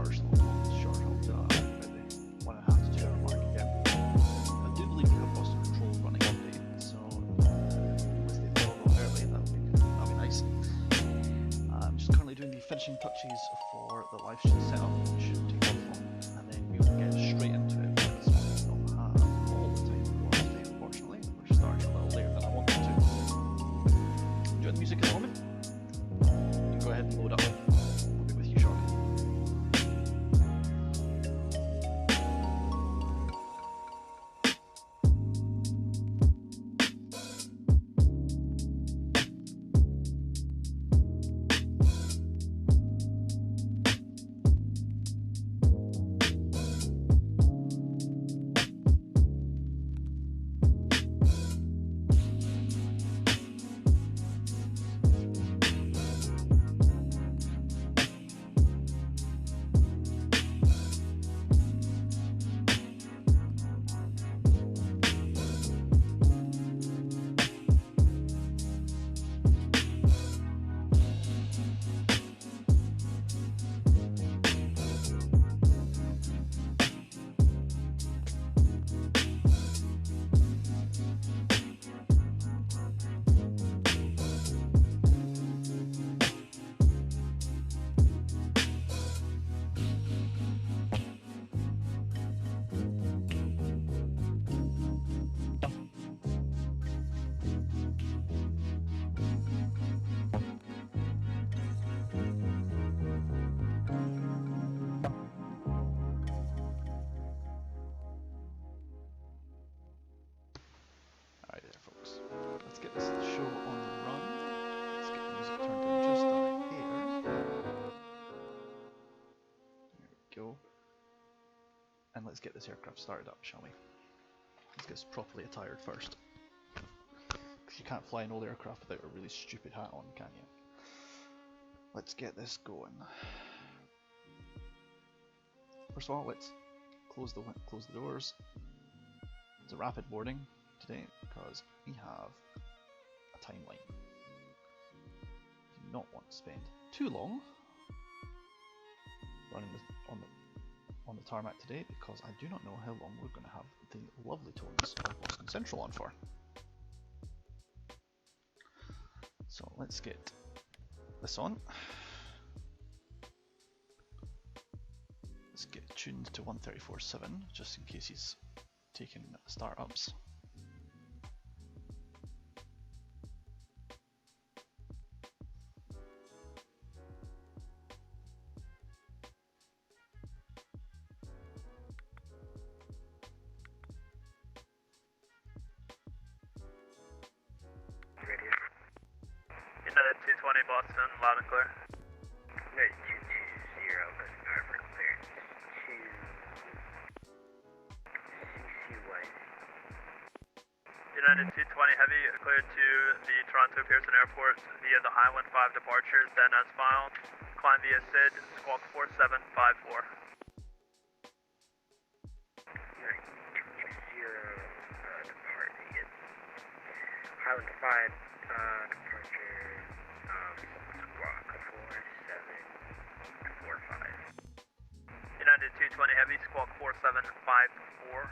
shorter slot, short up to maybe 1.5 to 2 hour mark again. I do believe we have Boston Control running today, so if they follow early, that'll be nice. I'm just currently doing the finishing touches for the live stream setup, which shouldn't take that long, and then we will get straight into it because we don't have all the time for today, unfortunately. We're starting a little later than I wanted to. Enjoy the music at the moment. Go ahead and load up. We'll be with you shortly. Alright there folks, let's get this show on the run. Let's get the music turned in just a hair. There we go. And let's get this aircraft started up, shall we? Let's get this properly attired first. Because you can't fly an old aircraft without a really stupid hat on, can you? Let's get this going. First of all, let's close the doors. It's a rapid boarding today because we have a timeline. Do not want to spend too long running on the tarmac today because I do not know how long we're going to have the lovely tones of Boston Central on for. So let's get this on. Let's get tuned to 134.7 just in case he's taking startups. United 220 Boston, loud and clear. United 220, Boston Harbor, clearance to CC1. United 220 Heavy, cleared to the Toronto Pearson Airport via the Highland 5 departure, then as filed. Climb via SID, squawk 4754. United 220, departing at Highland 5, departure, squawk 4745. United 220 Heavy, squawk 4754.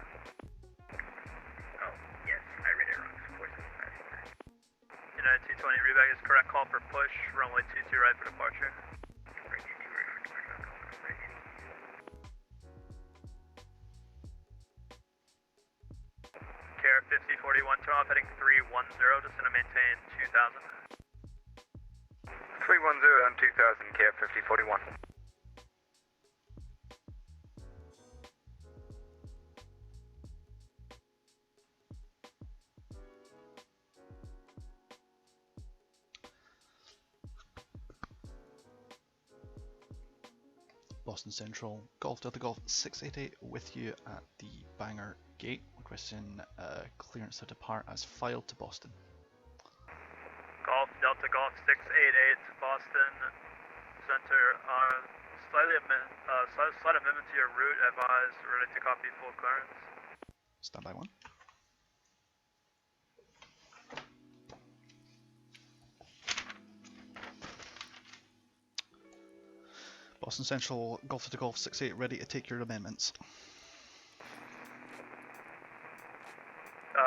Oh, yes, I read it wrong, 4754. United 220 rebag is correct, call for push, runway 22 right for departure. Runway 22 right for departure, call for push. KR 5041, turn off heading 310, descend and maintain 2000. 310 and 2000, KF 5041. Boston Central, Golf Delta Golf 688 with you at the Bangor gate, requesting clearance to depart as filed to Boston. Golf Delta Golf 688, Boston Center, slight amendment to your route, advised, ready to copy full clearance. Standby one. Boston Central, Golf to Golf 68, ready to take your amendments.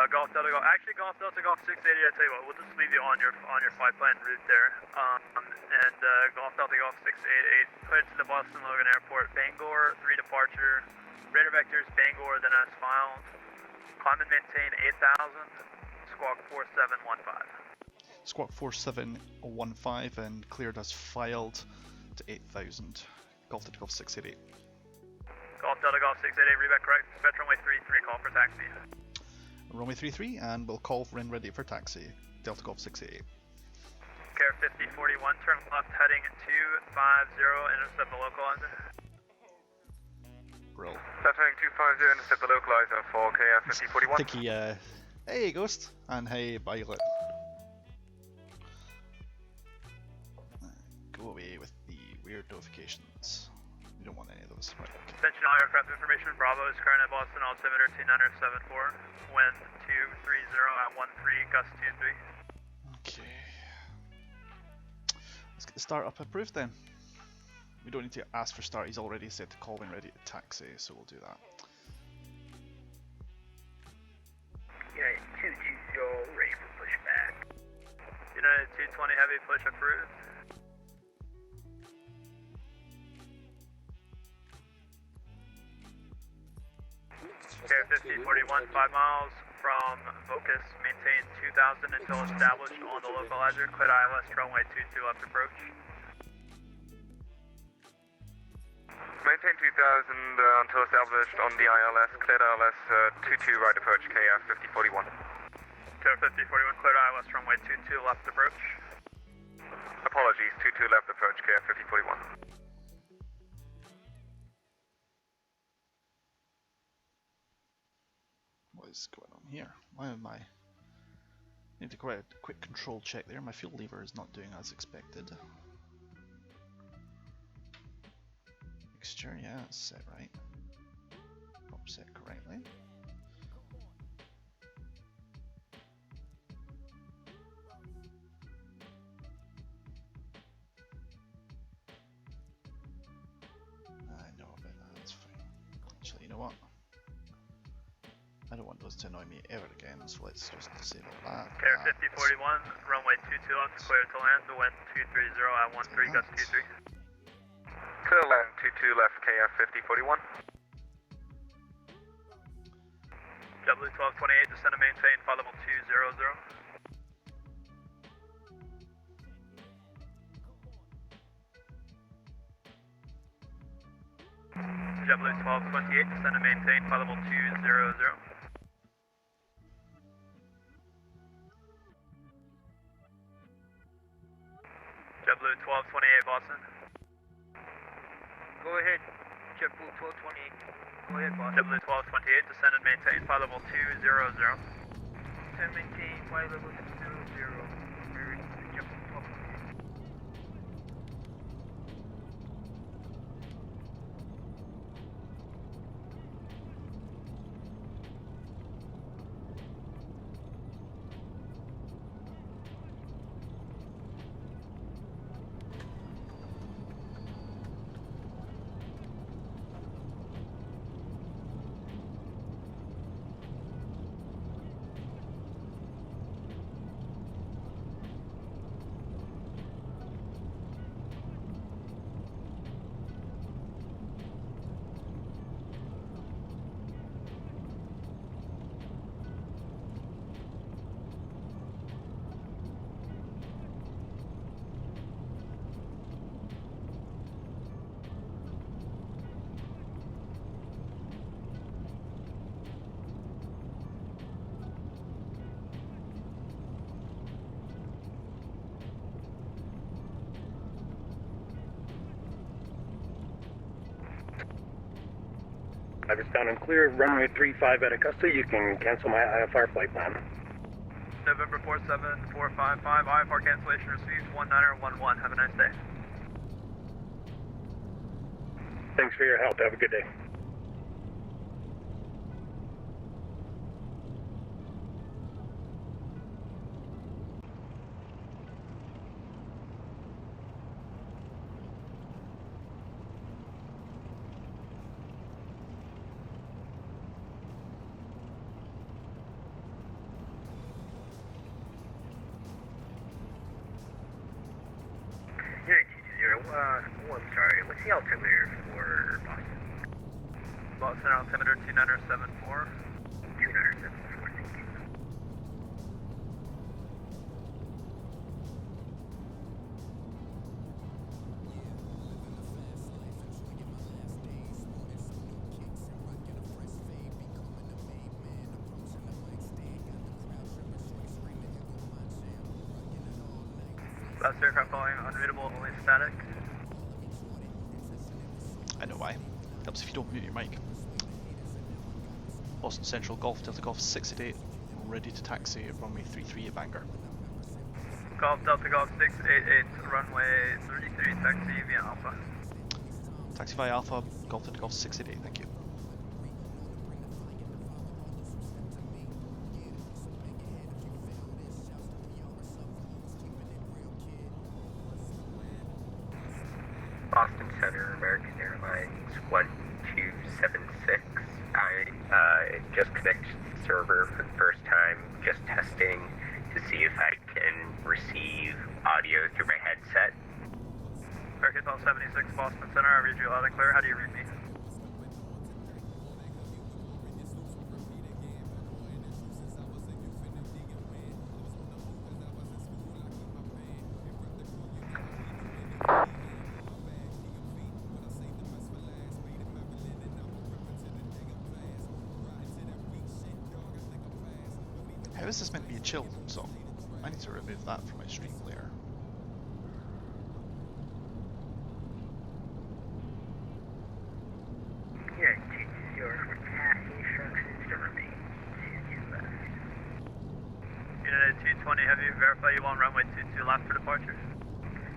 Golf Delta Golf. Actually, Golf Delta Golf 680. I tell you what, we'll just leave you on your flight plan route there. And Golf Delta Golf 688 cleared to the Boston Logan Airport. Bangor 3 departure. Radar vectors Bangor, then as filed. Climb and maintain 8,000. Squawk 4715. Squawk 4715 and cleared as filed to 8,000. Golf Delta Golf 688. Golf Delta Golf 688. Reback correct. Dispatch runway 33. Call for taxi. Runway 33, and we'll call when ready for taxi. Delta Golf 688. Care 5041, turn left heading 250, intercept the localizer. Brill. Left heading 250, intercept the localizer for KF 5041. Thinky, hey Ghost, and hey Violet. Go away with the weird notifications. We don't want any of those. Right, okay. Attention all aircraft information, Bravo is current at Boston, altimeter 2974, wind 230 at 13, gust 23. Okay. Let's get the start up approved then. We don't need to ask for start, he's already said to call when ready to taxi, so we'll do that. United 220, ready for pushback. United 220 heavy push approved. Care 5041, 5 miles from Focus, maintain 2000 until established on the localizer, clear ILS runway 22 left approach. Maintain 2000 until established on the ILS, cleared ILS 22 right approach, KF 5041. Care 5041, clear ILS runway 22 left approach. Apologies, 22 left approach, KF 5041. What is going on here? Why am I... Need to quite a quick control check there. My fuel lever is not doing as expected. Mixture, yeah, it's set right. Not set correctly. I know about that, that's fine. Actually, you know what? I don't want those to annoy me ever again, so let's just disable that. Care 5041, runway 22 left, clear to land, wind 230 at 13, gust 23. Clear land 22 left, KF 5041. W1228, descend and maintain, flight level 200. W1228, descend and maintain, flight level 200. W1228, Boston. Go ahead, JetBlue 1228. Go ahead, boss. W1228, descend and maintain, flight level 200. Descend, maintain, flight level 200. Very JetBlue 1228. It's down and clear, runway 35 at Augusta. You can cancel my IFR flight plan. November 47455, IFR cancellation received 1911. Have a nice day. Thanks for your help. Have a good day. Oh, I'm sorry. What's the altimeter for Boston? Boston altimeter 2974. 2974, thank you. Last aircraft following unreadable, only static. I know why. Helps if you don't mute your mic. Boston Central Golf Delta Golf 688, ready to taxi at runway 33 at Bangor. Golf Delta Golf 688, runway 33, taxi via Alpha. Taxi via Alpha, Golf Delta Golf 688, thank you. Boston Center, American Airlines 1276. I just connected to the server for the first time, just testing to see if I can receive audio through my headset. American 1276, Boston Center, I read you loud and clear. How do you read me? How is this meant to be a chill song? I need to remove that from my stream player. Here, 220 for taxi instructions to remain 22 left. United 220 Heavy, verify you on runway 22 left for departure.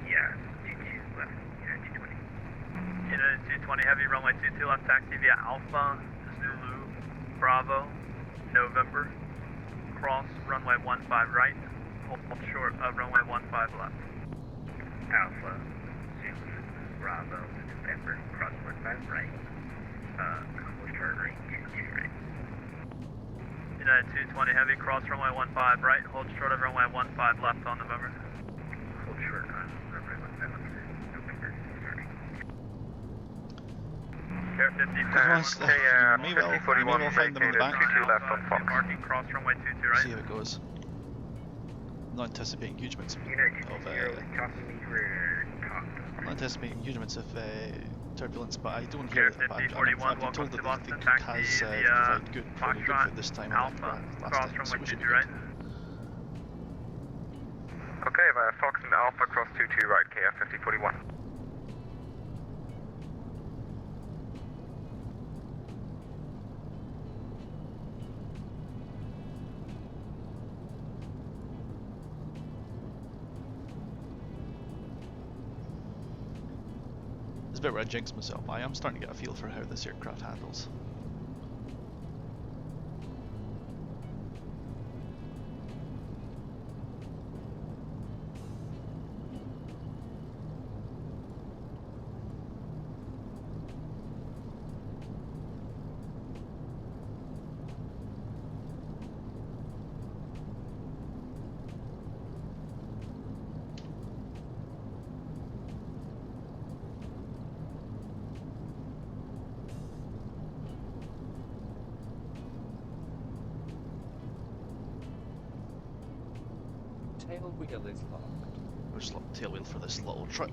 Yeah, 22 left, United 220. United 220 Heavy, runway 22 left, taxi via Alpha, Zulu, Bravo, November. Cross runway 15 right, hold short of runway 15 left. Alpha, Zulu, Bravo, November, cross 15 right. Hold short range 22 right. United 220 Heavy, cross runway 15 right, hold short of runway 15 left on November. Hold short on runway 15 November, sorry. Air 50 May well find them on the bank. 22 left on Fox. Marking cross runway 22 right. See how it goes. I'm not anticipating huge amounts United of 220, talk to me for talk. I'm not anticipating huge amounts of turbulence, but I don't hear it. Air 5041, I've been told that welcome to the Boston, has taxi provided via very good Foxtrot food this time. Alpha, last cross time, so runway we should 22 be right. good. Okay, via Fox and Alpha, cross 22 right, KF 5041. It's a bit where I jinx myself. I am starting to get a feel for how this aircraft handles. Tail wheel is locked. We'll just lock the tail wheel for this little trip.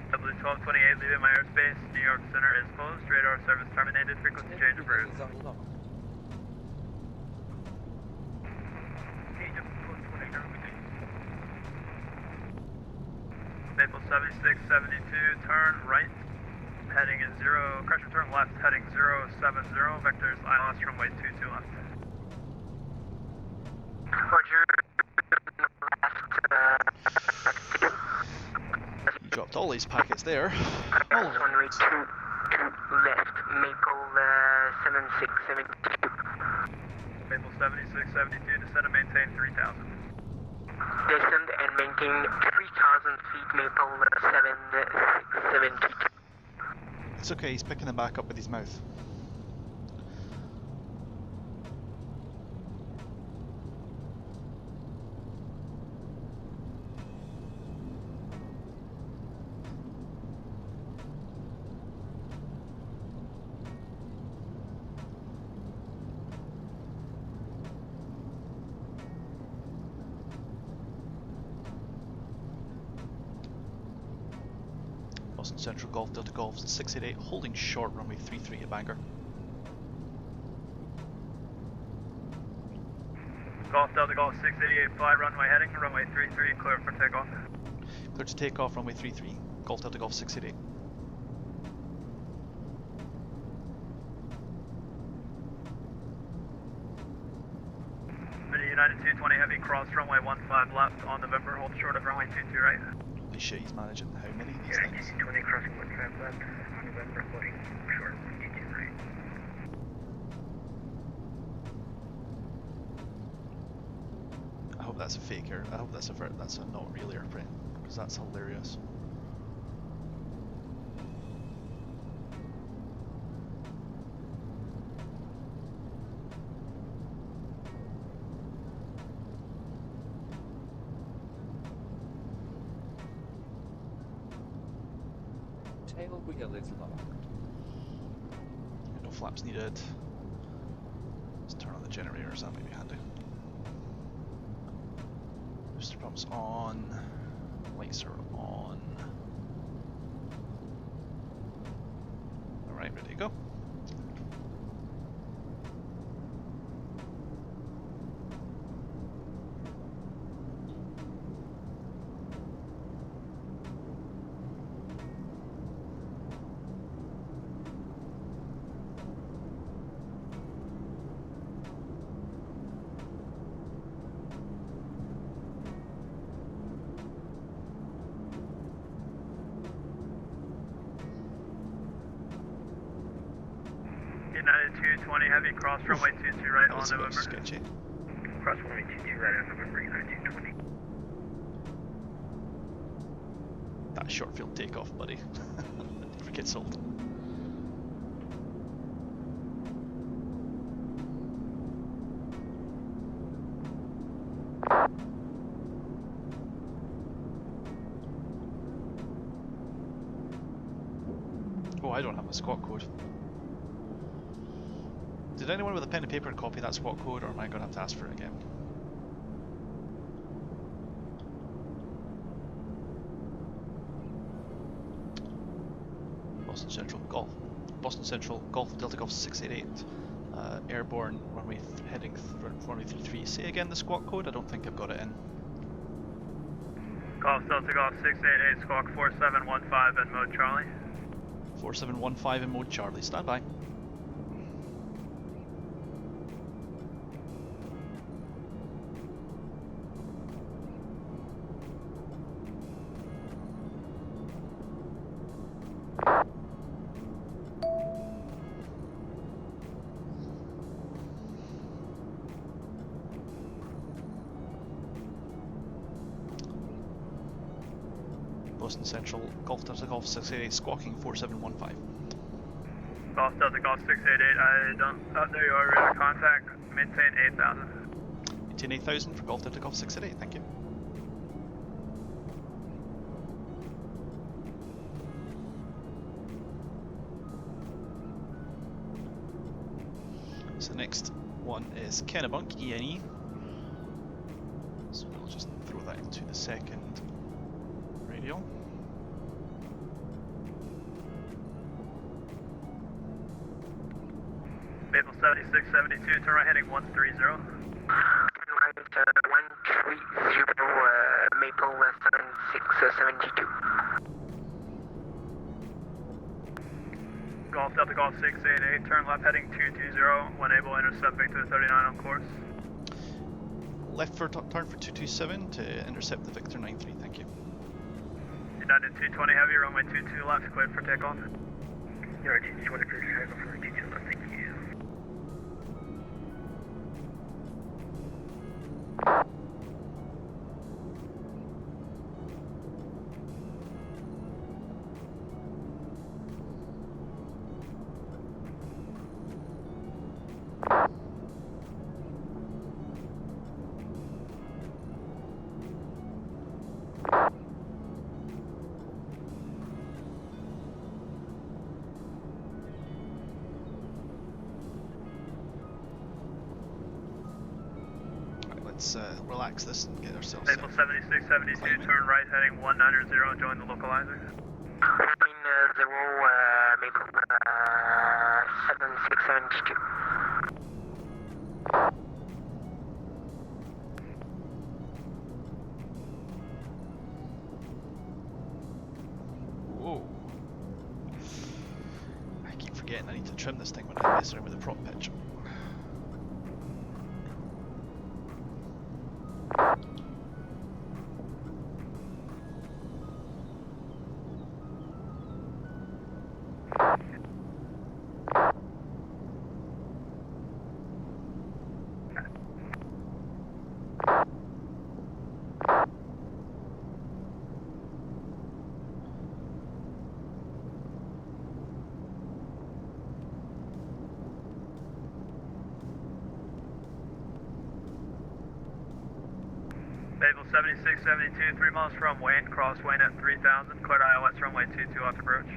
W1228 leaving my airspace. New York Center is closed. Radar service terminated. Frequency change approved. Is unlocked. Maple 7672, turn right. Heading is 0. Correction, turn left. Heading 070. Vectors ILS runway 22 left. Roger. You drop Dropped all these packets there. All of them. Runway 2 left, Maple 7672. Maple 7672, descend and maintain 3000. Descend and maintain 3000 feet, Maple 7672. It's okay, he's picking them back up with his mouth. Boston Central Golf Delta Golf 688, holding short runway 33 at Bangor. Golf Delta Golf 688, fly runway heading, runway 33, clear for takeoff. Clear to take off runway 33, Golf Delta Golf 688. United 220 heavy, cross runway 15 left on November, hold short of runway 22 right. Holy shit, he's managing how many of these things? 20 crossing 15 left on November, holding short 22 right. I hope that's a fake air. I hope that's a not real airplane, because that's hilarious. Tail wheel is locked. No flaps needed. Let's turn on the generators, that may be handy. Booster pumps on. Lights are on. Alright, ready to go. United 220 heavy, cross runway 22 right on That's a bit November. sketchy. Cross runway 22 right on November, United 220. That short field takeoff, buddy. Never gets old. Oh, I don't have a squawk code. Did anyone with a pen and paper copy that squawk code, or am I going to have to ask for it again? Boston Central Golf Delta Golf 688, airborne runway heading runway 33. Say again the squawk code. I don't think I've got it in. Golf Delta Golf 688, squawk 4715 in mode Charlie. 4715 in mode Charlie. Stand by. Boston Central Golf Delta Golf 688, squawking 4715. Golf Delta Golf 688, I don't, oh, there you are, radar contact, maintain 8000. Maintain 8000 for Golf Delta Golf 688, thank you. So the next one is Kennebunk, ENE. So we'll just throw that into the second radio. Maple 7672, turn right heading 130. Right, 130, Maple 7672. Golf Delta Golf 688, turn left heading 220, when able intercept Victor 39 on course. Left for turn for 227 to intercept the Victor 93, thank you. United 220 Heavy, runway 22 left, cleared for takeoff. United 220 cleared for takeoff, runway 22 left, thank you. Let's relax this and get ourselves Maple 7672, turn right heading 190, join the localizer. Maple 7672. Whoa. I keep forgetting I need to trim this thing when I mess around with the prop pitch. Maple 7672, 3 miles from Wayne, cross Wayne at 3000, cleared ILS runway 22 off approach.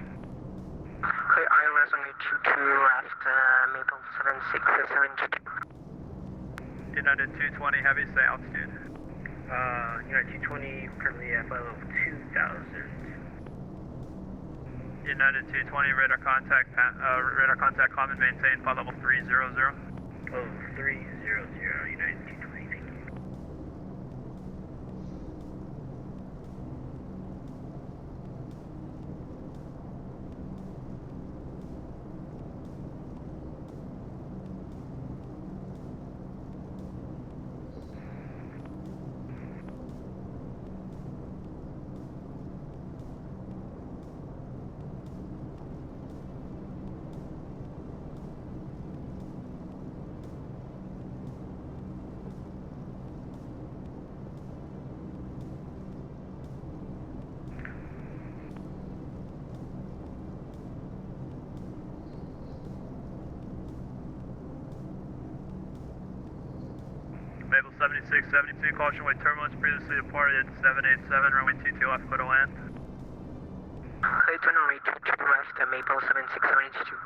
Clear ILS runway 22 left, Maple 7672. United 220 Heavy, stay altitude. United 220, currently at level 2000. United 220, radar contact common, maintain flight level 300. Oh, 300, United 220, thank you. Maple 7672, caution weight turbulence previously departed 787, runway 22 left, clear to land. Clear to runway 22 left, Maple 7672.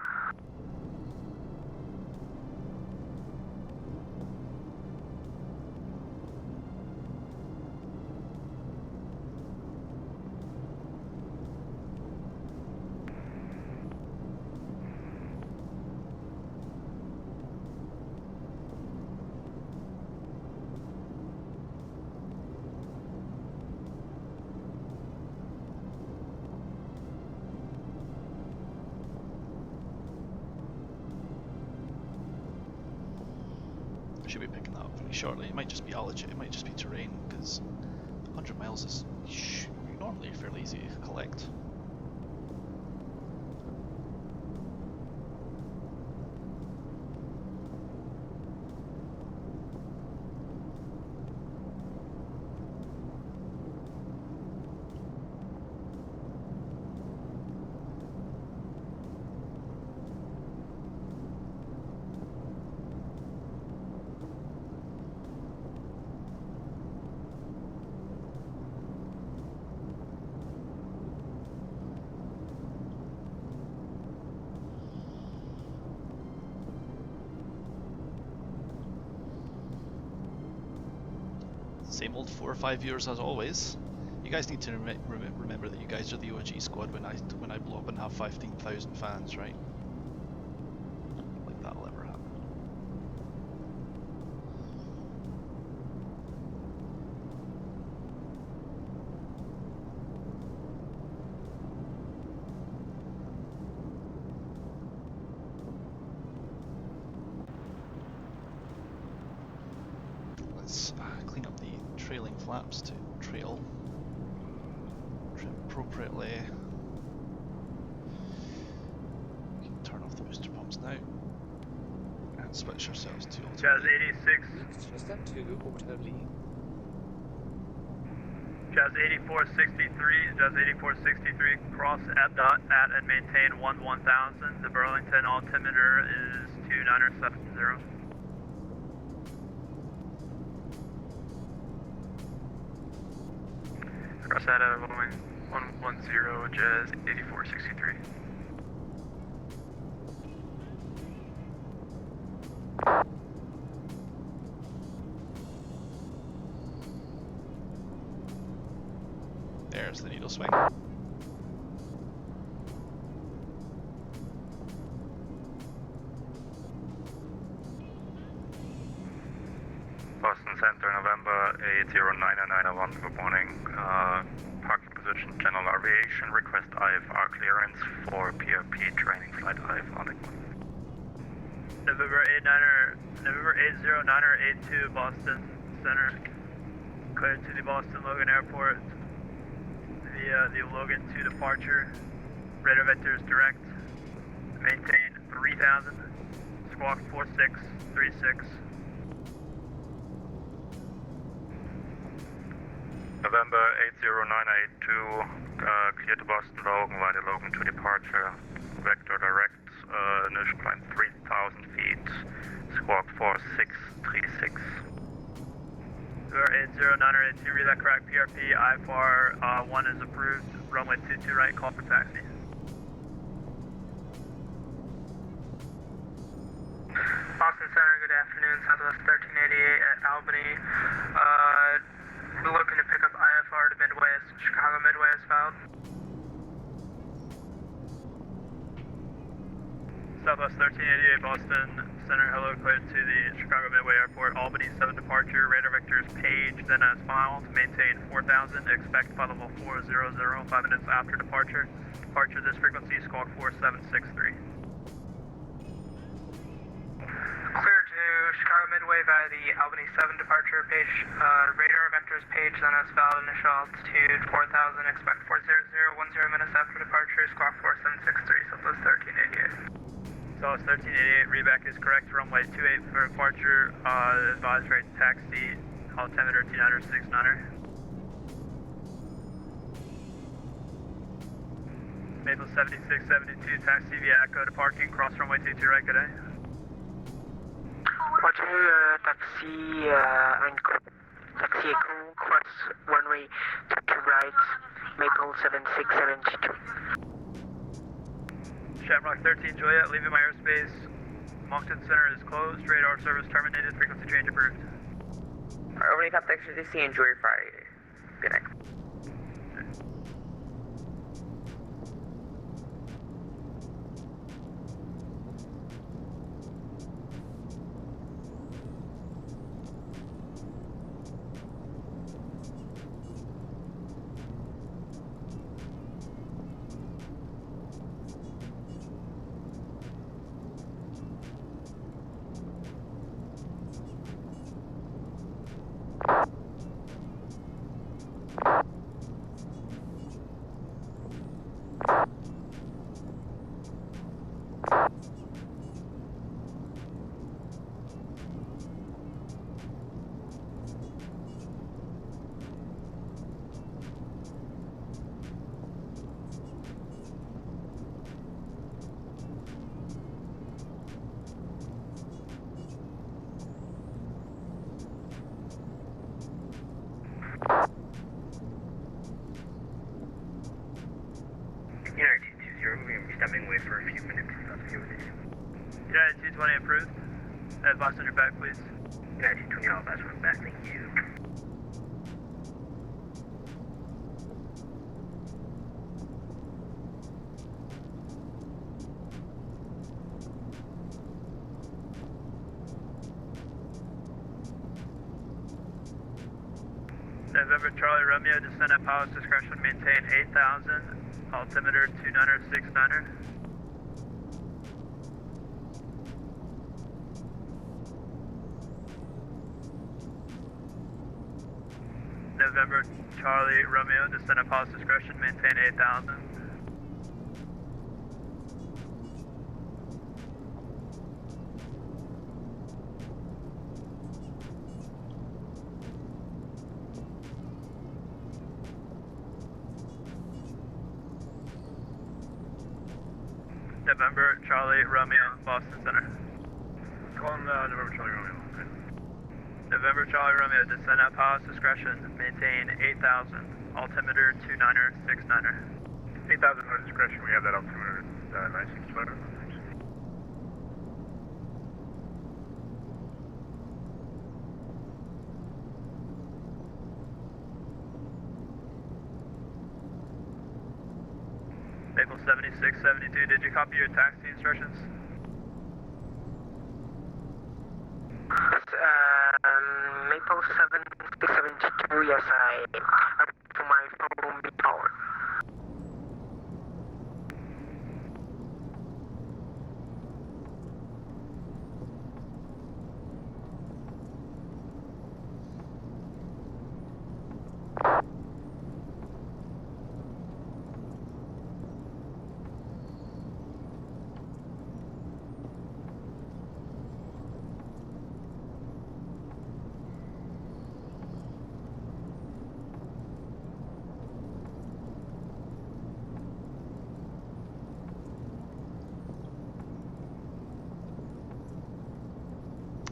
I should be picking that up very shortly. It might just be altitude, it might just be terrain, because 100 miles is normally fairly easy to collect. Same old 4 or 5 years as always. You guys need to remember that you guys are the OG squad when I blow up and have 15,000 fans, right? Like that'll ever happen. Let's clean up the trailing flaps to trail. Trim appropriately. You can turn off the booster pumps now and switch yourselves to Jazz auto. 86. Reach step 2, auto lead. Jazz 8463, Jazz 8463, cross at dot at and maintain 1000. The Burlington altimeter is 2970. Cross that at 110, Jazz 8463. There's the needle swing. Boston Center, November 809901, good morning. Parking position, General Aviation, request IFR clearance for PRP training flight IFR. November 80982, Boston Center. Cleared to the Boston Logan Airport via the Logan 2 departure. Radar vectors direct. Maintain 3000. Squawk 4636. November 80982, clear to Boston Logan via the Logan 2 departure. Vector direct, initial climb 3000 feet. Squawk 4636. November 80982, read that correct. PRP IFR 1 is approved. Runway 22 right, call for taxi. Boston Center, good afternoon. Southwest 1388 at Albany. We're looking to pick up IFR to Midway, Chicago Midway as filed. Southwest 1388 Boston Center, hello, cleared to the Chicago Midway Airport. Albany 7 departure, radar vectors page, then as filed. Maintain 4000, expect flight level 400, 5 minutes after departure. Departure this frequency, squawk 4763. Clear to Chicago Midway via the Albany 7 departure page. Radar vectors page, then as filed. Initial altitude 4000, expect 400, 10 minutes after departure. Squawk 4763, Southwest 1388. Southwest 1388, readback is correct. Runway 28 for departure. Advised rate taxi, altimeter T969er. Maple 7672, taxi via Echo to parking, cross runway 22 right, good day. Roger, taxi taxi Echo, cross runway 22 right, Maple 7672. Shamrock 13 Juliet, leaving my airspace. Moncton Center is closed. Radar service terminated. Frequency change approved. Albany Top Texas DC, enjoy your Friday. Good night. Stepping away for a few minutes. That's okay with you. United 220 approved. Advise on your back, please. United 220, I'll pass one back. Thank you. November Charlie Romeo, descend at pilot's discretion, maintain 8000, altimeter 2969er. November Charlie Romeo, descend at pilot's discretion, maintain 8,000. November Charlie Romeo, Boston Center. Calling November Charlie Romeo. Okay. November Charlie Romeo, descend at pilot's discretion, maintain 8,000. Altimeter 29er, 69er. 8,000 at discretion, we have that altimeter 965. Maple 7672, did you copy your taxi instructions? Maple 7672, yes, I to my phone before.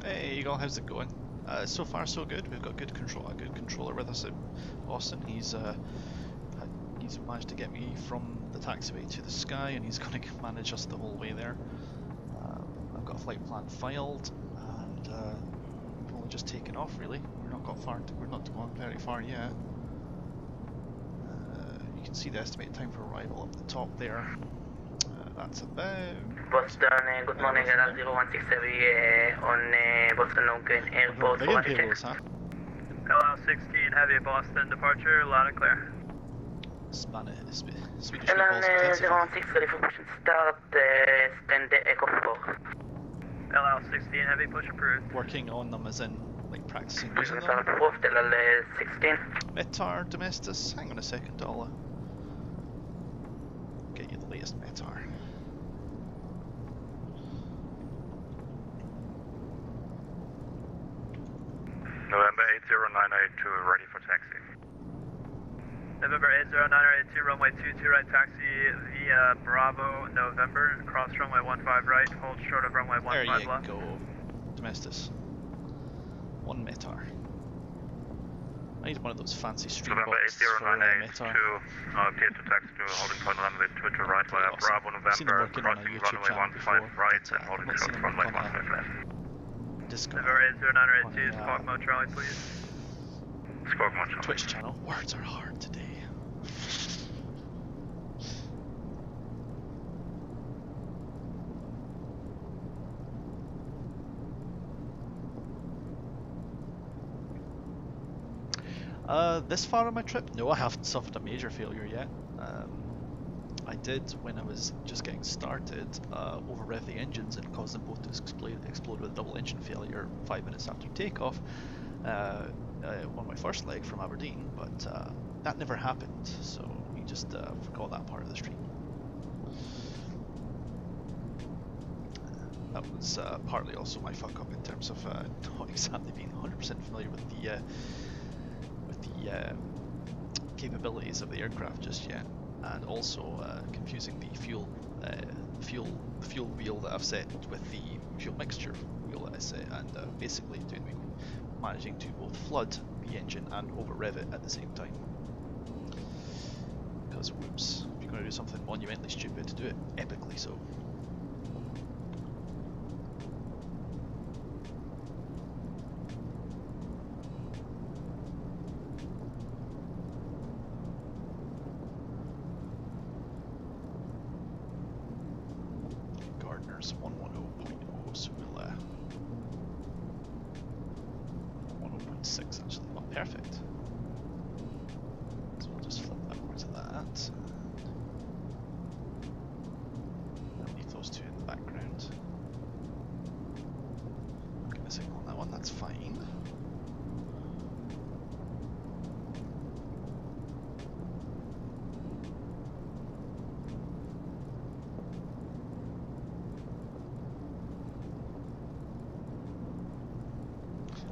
Hey Eagle, how's it going? So far so good. We've got a good controller with us at Austin. He's managed to get me from the taxiway to the sky, and he's going to manage us the whole way there. I've got a flight plan filed, and we've only just taken off. Really, we're not gone very far yet. You can see the estimated time for arrival up the top there. That's about. Boston, good morning, LL 0167 on Boston Logan Airport. Big payloads, huh? LL16 heavy Boston departure, loud and clear. Swedish LL calls intensify. 06 ready for push and start, stand Echo 4. LL16 heavy push approved. Working on them as in like practicing Push using and them. start approved, LL 16. METAR Domestus, hang on a second, I'll get you the latest METAR. November 80982, ready for taxi. November 80982, runway 22 right taxi via Bravo, November, cross runway 15 right, hold short of runway 15 There you left. go, Domestus. One METAR. I need one of those fancy stream November boxes for METAR. 80982, clear to taxi to holding point runway 22 right via Awesome. Bravo, I've seen them November, working on a crossing YouTube runway channel 15 before, right but, and holding I've not short seen them runway work on 15 left. Disco November 80982, on a, squawk mode Charlie please. Squawk one, Charlie. Twitch channel. Words are hard today. This far on my trip? No, I haven't suffered a major failure yet. I did when I was just getting started, over-rev the engines and cause them both to explode with a double engine failure 5 minutes after takeoff on my first leg from Aberdeen, but that never happened, so we just forgot that part of the stream. That was partly also my fuck up in terms of not exactly being 100% familiar with the capabilities of the aircraft just yet, and also confusing the fuel wheel that I've set with the fuel mixture wheel that I set, and basically managing to both flood the engine and over rev it at the same time. Because whoops, if you're going to do something monumentally stupid, do it epically so. Gardner's 110.0, so we'll 110.6 actually. Oh, perfect. So we'll just flip that over to that. I'll leave those two in the background. Get a signal on that one, that's fine.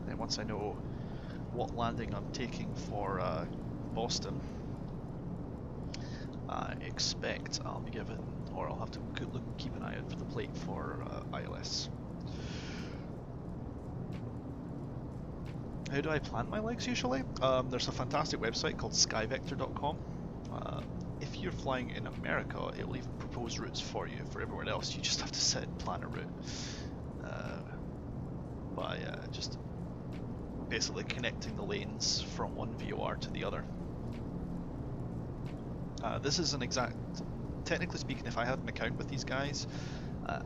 Then once I know what landing I'm taking for Boston, I expect I'll be given, or I'll have to keep an eye out for the plate for ILS. How do I plan my legs usually? There's a fantastic website called skyvector.com. If you're flying in America, it'll even propose routes for you. For everywhere else, you just have to sit and plan a route by just basically connecting the lanes from one VOR to the other. This is an exact, technically speaking, if I had an account with these guys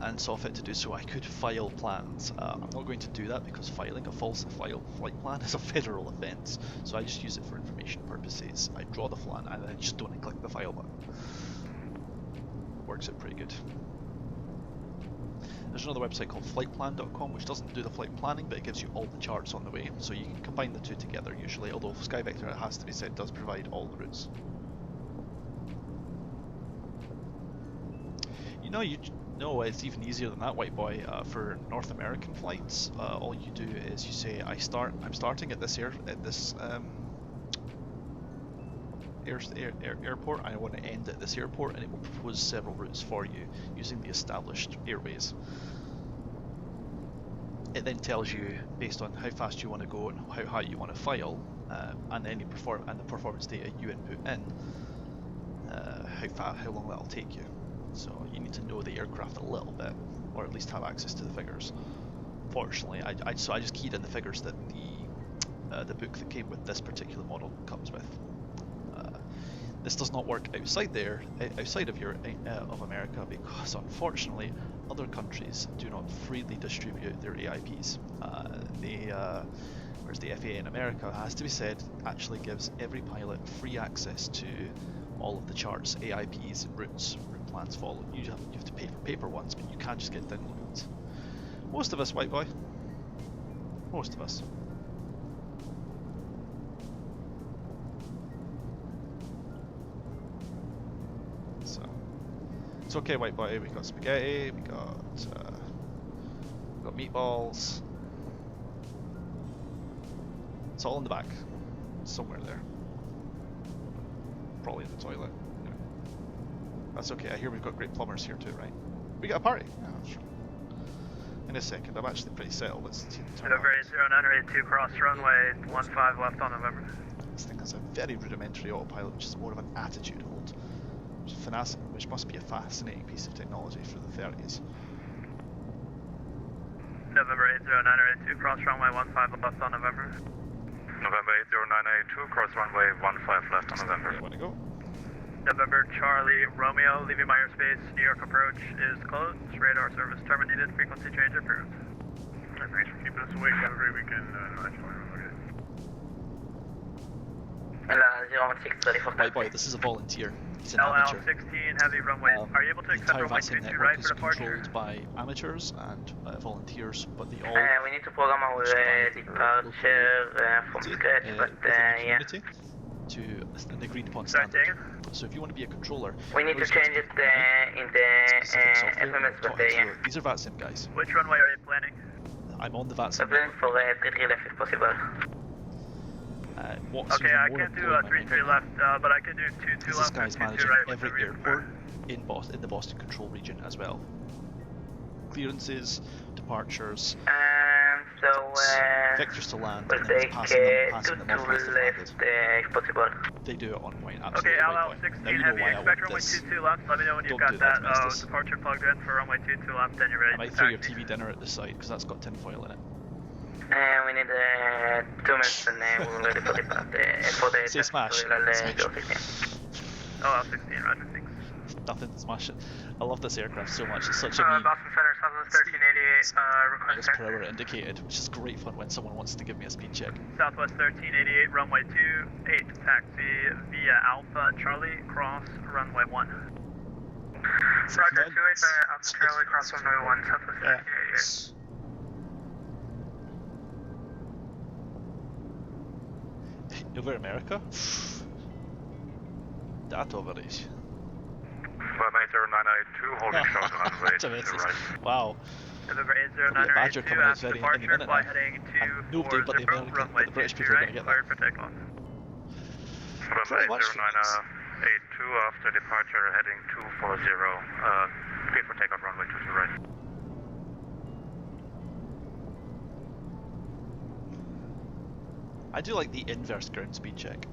and saw fit to do so, I could file plans. I'm not going to do that because filing a false flight plan is a federal offence, so I just use it for information purposes. I draw the plan and then I just don't click the file button. Works out pretty good. There's another website called flightplan.com which doesn't do the flight planning, but it gives you all the charts on the way, so you can combine the two together usually, although SkyVector, it has to be said, does provide all the routes. No, it's even easier than that, white boy. For North American flights, all you do is you say, I'm starting at this airport, and I want to end at this airport, and it will propose several routes for you using the established airways. It then tells you, based on how fast you want to go and how high you want to file, and the performance data you input in, how long that'll take you. So you need to know the aircraft a little bit, or at least have access to the figures. Fortunately, I just keyed in the figures that the book that came with this particular model comes with. This does not work outside of America, because unfortunately other countries do not freely distribute their AIPs. Whereas the FAA in America, has to be said, actually gives every pilot free access to all of the charts, AIPs, and route plans followed. You have to pay for paper ones, but you can't just get downloads. Most of us, white boy. Most of us. So it's okay, white boy. We got spaghetti. We got meatballs. It's all in the back, somewhere there. Probably in the toilet. Yeah. That's okay. I hear we've got great plumbers here too, right? We got a party. Yeah, that's right. In a second. I'm actually pretty settled. Let's turn November 80982, cross runway 15 left on November. This thing has a very rudimentary autopilot, which is more of an attitude hold, which must be a fascinating piece of technology for the 30s. November 80982, cross runway 15 left on November. November 80982, cross runway 15 left on November. Where do you want to go? November Charlie Romeo, leaving my airspace. New York approach is closed. Radar service terminated. Frequency change approved. Thanks for keeping us awake. Have a great weekend. White boy, this is a volunteer. He's an amateur. LL16 heavy runway. Are you able to accept runway 22 right for departure? Controlled by amateurs and volunteers, but they all we need to program our departure from scratch, but yeah. To an agreed upon standard. So if you want to be a controller, we need to change it in the FMS, but yeah. These are VATSIM guys. Which runway are you planning? I'm on the VATSIM. Plan for 33 left if possible. Okay, I can't do 33 left, but I can do 22 left. This guy's managing right every airport in the Boston control region as well. Clearances, departures, vectors to land, and then passing them off as left if possible. They do it on point, absolutely. Okay, LL16 heavy, expect runway 22 left. Let me know when you've got that departure plugged in for runway 22 left, then you're ready. I might throw your TV dinner at the side because that's got tinfoil in it. We need 2 minutes and we're ready for the Say smash. LL16, roger, thanks. Nothing to smash it. I love this aircraft so much. It's such a meme. Boston Center, Southwest 1388, Miles per hour indicated, which is great fun when someone wants to give me a speed check. Southwest 1388, runway 28, taxi via Alpha Charlie, cross runway 1. Roger, 28 Alpha Charlie, cross runway 1, Southwest 1388. Over America? That over is. November 80982, holding short runway to the right. Wow. November There'll be a Badger 8098 coming out after any departure, minute fly now. heading And nobody but the 240, American, runway but the British 22 people are right, going to get cleared that. for takeoff. November Pretty much, 80982 after departure heading 240, clear for takeoff runway 22 right. I do like the inverse ground speed check.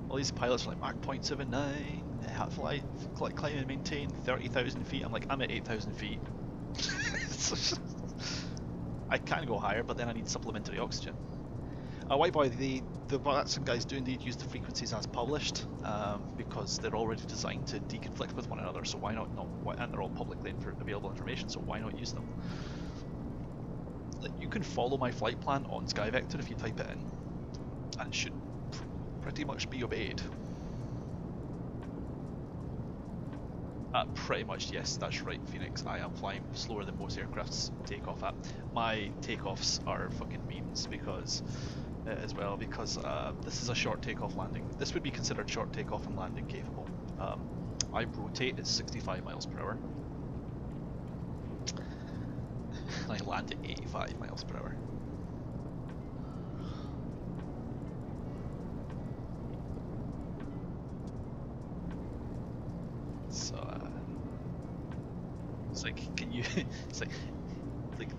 All these pilots are like Mach 0.79, fly, climb and maintain 30,000 feet. I'm like, I'm at 8,000 feet. I can go higher, but then I need supplementary oxygen. White boy, that's some guys do indeed use the frequencies as published, because they're already designed to deconflict with one another. So why not? And they're all publicly available information. So why not use them? Like, you can follow my flight plan on SkyVector if you type it in, and it should pretty much be obeyed. Pretty much, yes, that's right, Phoenix. I am flying slower than most aircrafts take off at. My takeoffs are fucking memes because, this is a short takeoff landing. This would be considered short takeoff and landing capable. I rotate at 65 miles per hour. I land at 85 miles per hour. So, it's like, can you?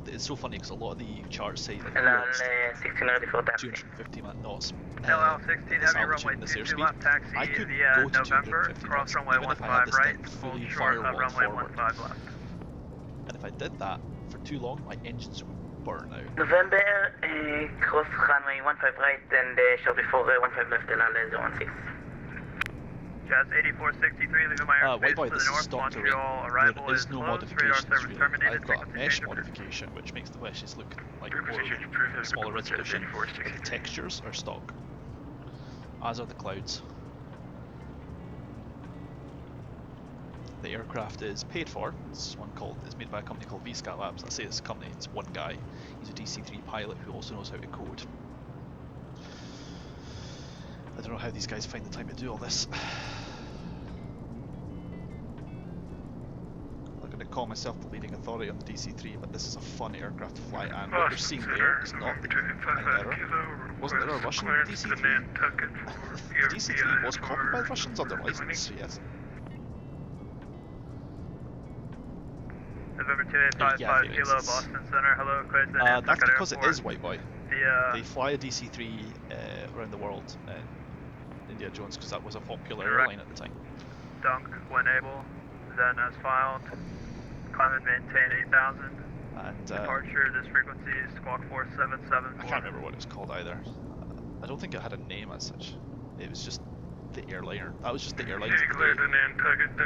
It's so funny because a lot of the charts say like 250 knots. LL16 This heavy runway altitude, this 22 airspeed. left, taxi I could via go to November, 250 cross knots runway even if I had 15 this right, thing full fully short of firewalled runway forward. 15 left. And if I did that for too long, my engines would burn out. November, cross runway 15 right and short before 15 left LL 06. Jazz 8463 leaving my White airspace boy, to this the is north, stock terrain. Montreal arrival There is is no closed, radar modifications service really. terminated, I've got a frequency mesh change approved. modification which makes the meshes look like more smaller resolution. But the textures are stock, as are the clouds. The aircraft is paid for. It's made by a company called VSCAT Labs. I say this company, it's one guy. He's a DC-3 pilot who also knows how to code. I don't know how these guys find the time to do all this. I'm going to call myself the leading authority on the DC-3, but this is a fun aircraft to fly, and what you're seeing there is not the error. Wasn't there a Russian DC-3? The DC-3 was copied by the Russians under license, so yes. November 2855 Kilo, Boston Center, hello, clear to the that's because it airport. is White Boy. They fly a DC-3 around the world, India Jones, because that was a popular airline at the time. Dunk when able, then as filed, climb and maintain 8,000. And Departure, this frequency is squawk 4774. I can't remember what it was called either. I don't think it had a name as such. It was just the airliner. That was just the airline. Cleared to Nantucket,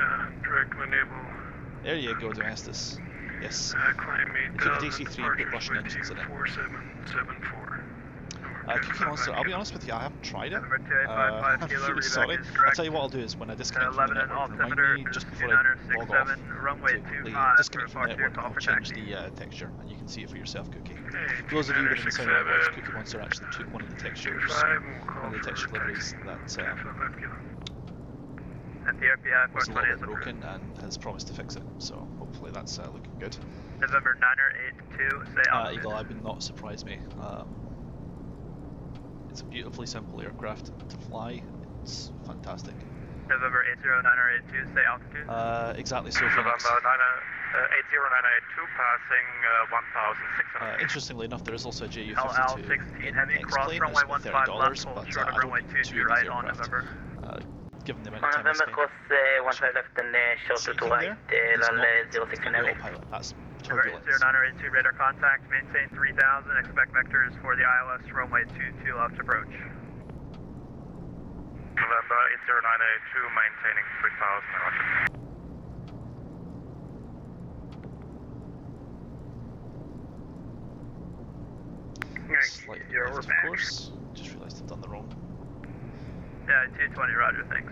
direct when able. There you go, Domestis. Yes. Climb They took a DC-3 with Russian engines in it. 4774. Cookie Monster, I'll be honest with you, I haven't tried it. November I'm 2855 Kilo, really sorry. reback is I'll correct. tell you what I'll do is when I disconnect from the 11 and network, altimeter, remind me just before I log off 267, runway to quickly 25 disconnect from the for network and I'll departure change taxi. the texture and you can see it for yourself, Cookie. For those of you who didn't sign up, Cookie Monster actually took one of the textures, one of the texture libraries that And the RPI was a 420 little is bit broken approved. and has promised to fix it, so hopefully that's looking good. November 982, say altitude. Eagle Eye would not surprise me. It's a beautifully simple aircraft to fly. It's fantastic. November 80982, say altitude. Exactly so. November Phoenix. 80982 passing 1,600. Interestingly enough, there is also a JU-52 LL16 heavy, cross X-plane. runway It's $15 $30, left, full but short I of don't runway think 22 two of right these on aircraft, November. given the amount of time I November spent cross 15 left and short to seeking right there, is not LL 06 the autopilot. That's November turbulence. 80982, radar contact, maintain 3000, expect vectors for the ILS runway 22 left approach. November 80982 maintaining 3,000. Slightly left, of course. Just realised I've done the wrong. Yeah, 220, roger, thanks.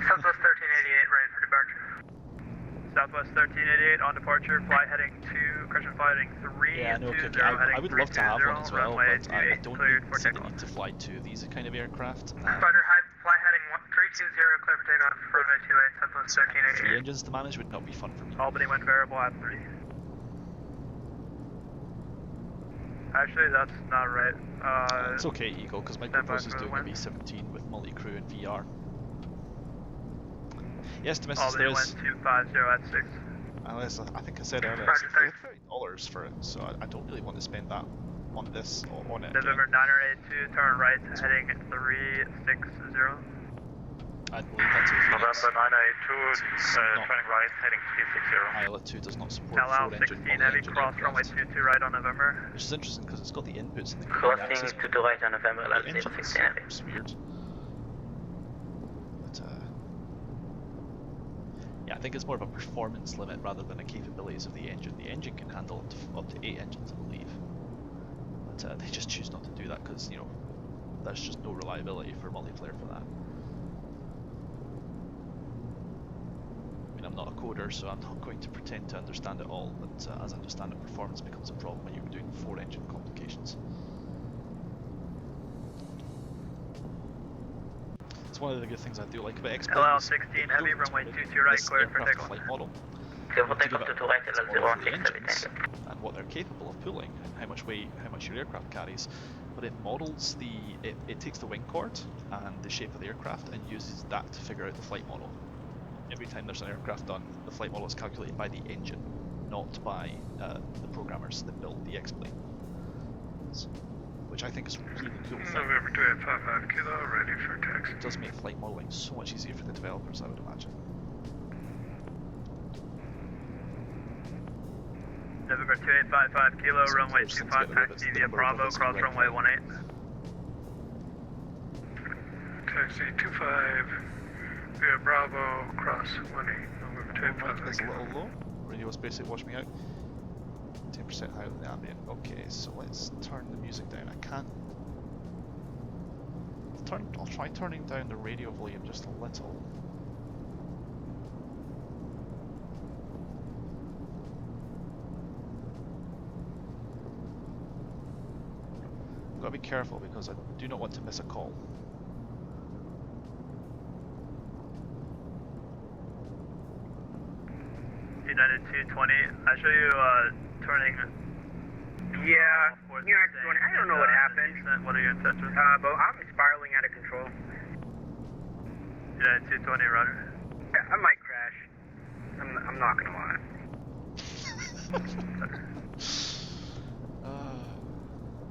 Southwest 1388, ready for departure. Southwest 1388 on departure, fly heading 2, correction, fly heading 3, Yeah, no, Cookie. I would love to have one as well, but I don't see the need to fly two of these kind of aircraft. Roger, fly heading 320, clear for takeoff, runway 28, Southwest 1388. Three engines to manage would not be fun for me. Albany wind variable at 3. Actually, that's not right. It's okay, Eagle, because stand by Microprose is for the doing a wind. V17 with multi-crew and VR. Yes, Demesis, Albany there wind is. 250 at 6. As I think I said earlier, Roger, it's $30 for it, so I don't really want to spend that on this or on it again. November 982, turn right, heading 360. I believe that's a November 982, not- turning right, heading 360. Pilot 2 does not support LL 4-engine 16 heavy, multi-engine cross runway aircraft, 22 right on November. which is interesting because it's got the inputs and the Crossing access, to the right on November, the level engine 16 heavy. it's weird. But yeah, I think it's more of a performance limit rather than the capabilities of the engine. The engine can handle up to 8 engines, I believe. But they just choose not to do that because, you know, there's just no reliability for multiplayer for that. I mean, I'm not a coder, so I'm not going to pretend to understand it all, but as I understand it, performance becomes a problem when you're doing 4-engine complications. It's one of the good things I do like about X-Plane. LL 16 heavy, runway 22 right, cleared for takeoff. Flight model. Clear for To give takeoff it to the right, a level model for the 16 heavy, engines thank you. and what they're capable of pulling, and how much weight, how much your aircraft carries. But it models it takes the wing chord and the shape of the aircraft and uses that to figure out the flight model. Every time there's an aircraft done, the flight model is calculated by the engine, not by the programmers that build the X-Plane. Which I think is a really cool thing. November 2855 kilo, ready for taxi. It does make flight modeling so much easier for the developers, I would imagine. November 2855 kilo, So runway close to 25 together, taxi the via number of Bravo, levels cross correct. runway 18. Taxi 25 via Bravo, cross 18. November It's a little low. Radio is basically watch me out. 10% higher than the ambient. Okay, so let's turn the music down. I can't. I'll try turning down the radio volume just a little. I've got to be careful because I do not want to miss a call. United 220, I show you turning. Yeah, United 220, I don't know what happened. What are your intentions? But I'm spiraling out of control. United 220, roger. Yeah, I might crash. I'm not gonna lie.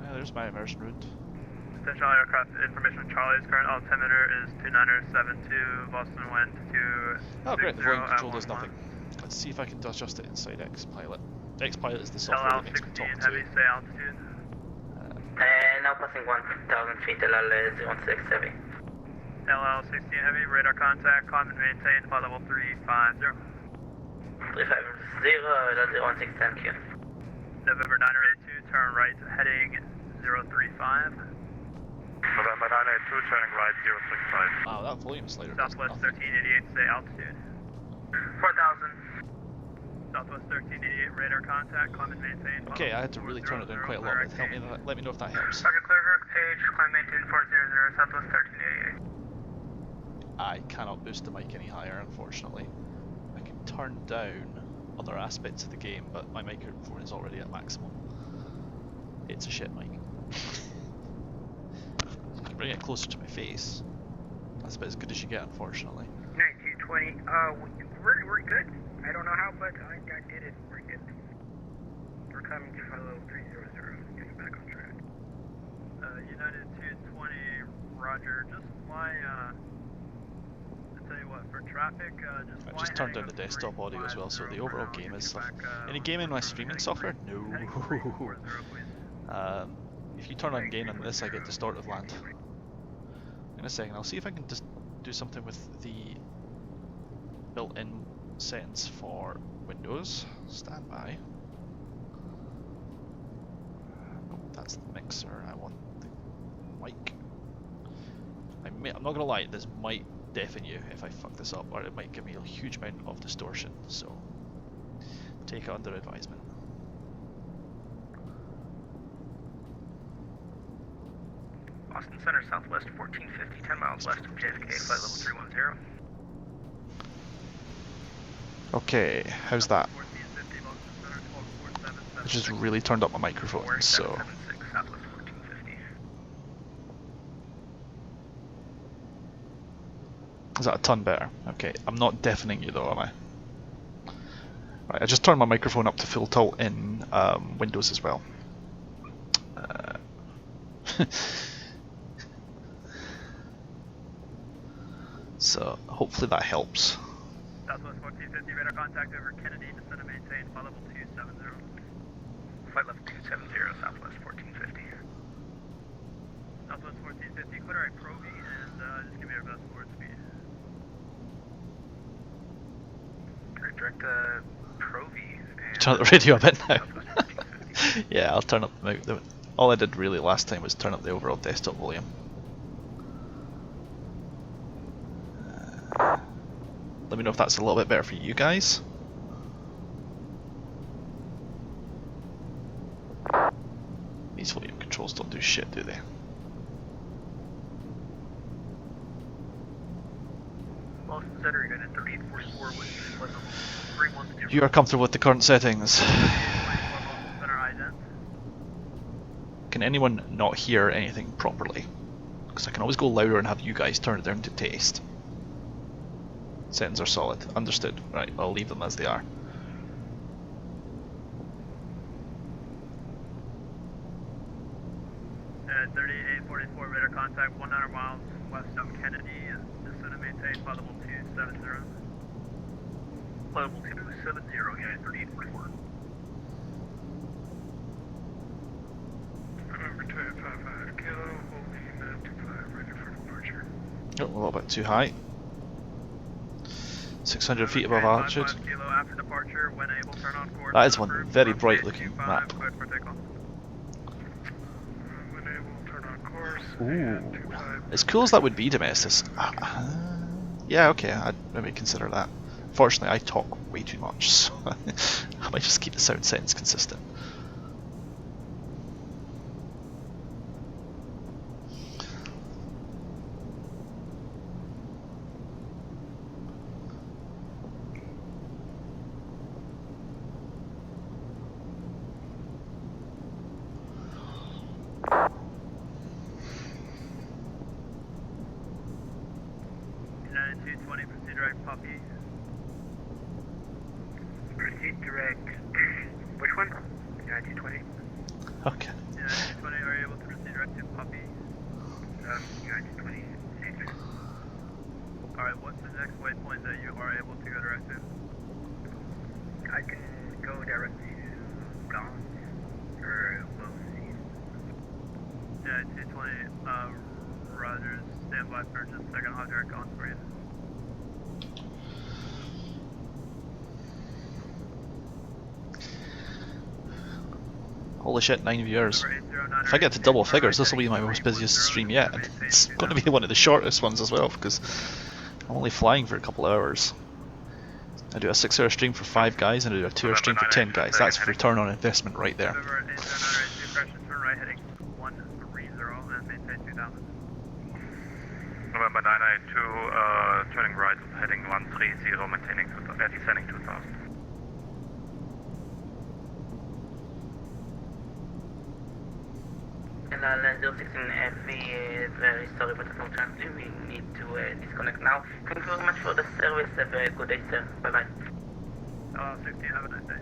Yeah, there's my immersion route. Potential aircraft information. Charlie's current altimeter is 2972, Boston wind 260 Oh great, the volume control at does 11. nothing. Let's see if I can adjust it inside X-Pilot. X-Pilot is the software LL that makes me 16 talk heavy, to. stay altitude. Now passing 1000 feet, LL 06 heavy. LL 16 heavy, radar contact, climb and maintain, flight level 350. 350, LL 06, thank you. November 982, turn right, heading 035. November 982, turning right, 065. Wow, that volume slider does Southwest nothing. 1388, stay altitude. 4000. Southwest 1388, radar contact, climb and maintain. Okay, I had to really turn it down quite a lot, but help me, let me know if that helps. Roger, clear Herc page, climb maintain 400, Southwest 1388. I cannot boost the mic any higher, unfortunately. I can turn down other aspects of the game, but my microphone is already at maximum. It's a shit mic. I can bring it closer to my face. That's about as good as you get, unfortunately. 9220, we're good. I don't know how, but I did it. We're good. We're coming to hello 300, getting back on track. United 220, roger. Just fly, I'll tell you what, for traffic, just fly. I've just turned down the desktop audio as well, so the overall game is any game in my streaming software? No. If you turn on gain on this, I get distorted land. In a second, I'll see if I can just do something with the built-in settings for Windows. Stand by. Oh, that's the mixer. I want the mic. I'm not gonna lie, this might deafen you if I fuck this up, or it might give me a huge amount of distortion, so take it under advisement. Boston Center, Southwest 1450, 10 miles west of JFK, flight level 310. Okay, how's that? I just really turned up my microphone, so 4776. Is that a ton better? Okay, I'm not deafening you though, am I? Right, I just turned my microphone up to full tilt in Windows as well. So hopefully that helps. Southwest 1450, radar contact over Kennedy, descend and maintain flight level 270. Flight level 270, Southwest 1450. Southwest 1450, clear right Proby, and just give me your best forward speed. Direct Proby. Turn up the radio a bit now. Yeah, I'll turn up all I did really last time was turn up the overall desktop volume. Let me know if that's a little bit better for you guys. These volume controls don't do shit, do they? Boston Center, you're going to 3844 with flight level 310. You are comfortable with the current settings. Can anyone not hear anything properly? Because I can always go louder and have you guys turn it down to taste. Settings are solid. Understood. Right, I'll leave them as they are. At 3844, radar contact 100 miles west of Kennedy. Descend and maintain flight level 270. Flight level 270, yeah, 3844. November 255 kilo, holding 25, ready for departure. Oh, a little bit too high. 600 feet above altitude. After departure, when able, turn on course. That is one very bright looking map. Ooh. As cool as that would be, Domestis. Yeah, okay, I'd maybe consider that. Fortunately, I talk way too much, so I might just keep the sound settings consistent. Proceed direct. Which one? 220. Okay. Yeah, 220, are you able to proceed direct to Puppy? 220. Alright, what's the next waypoint that you are able to go direct to? I can go direct to Gaunt or Wilson. Yeah, 220, Rogers, stand by for just a second, I'll have direct Gaunt for you. Holy shit, 9 viewers. If I get to double figures, this will be my most busiest stream yet. And it's going to be one of the shortest ones as well, because I'm only flying for a couple of hours. I do a 6-hour stream for 5 guys, and I do a 2-hour stream for 10 guys. That's return on investment right there. November 982, turning right, heading 130, maintaining descending 2000. And 016F is very sorry about the function. We need to disconnect now. Thank you very much for the service. Have a good day, sir. Bye bye. 16, have a nice day.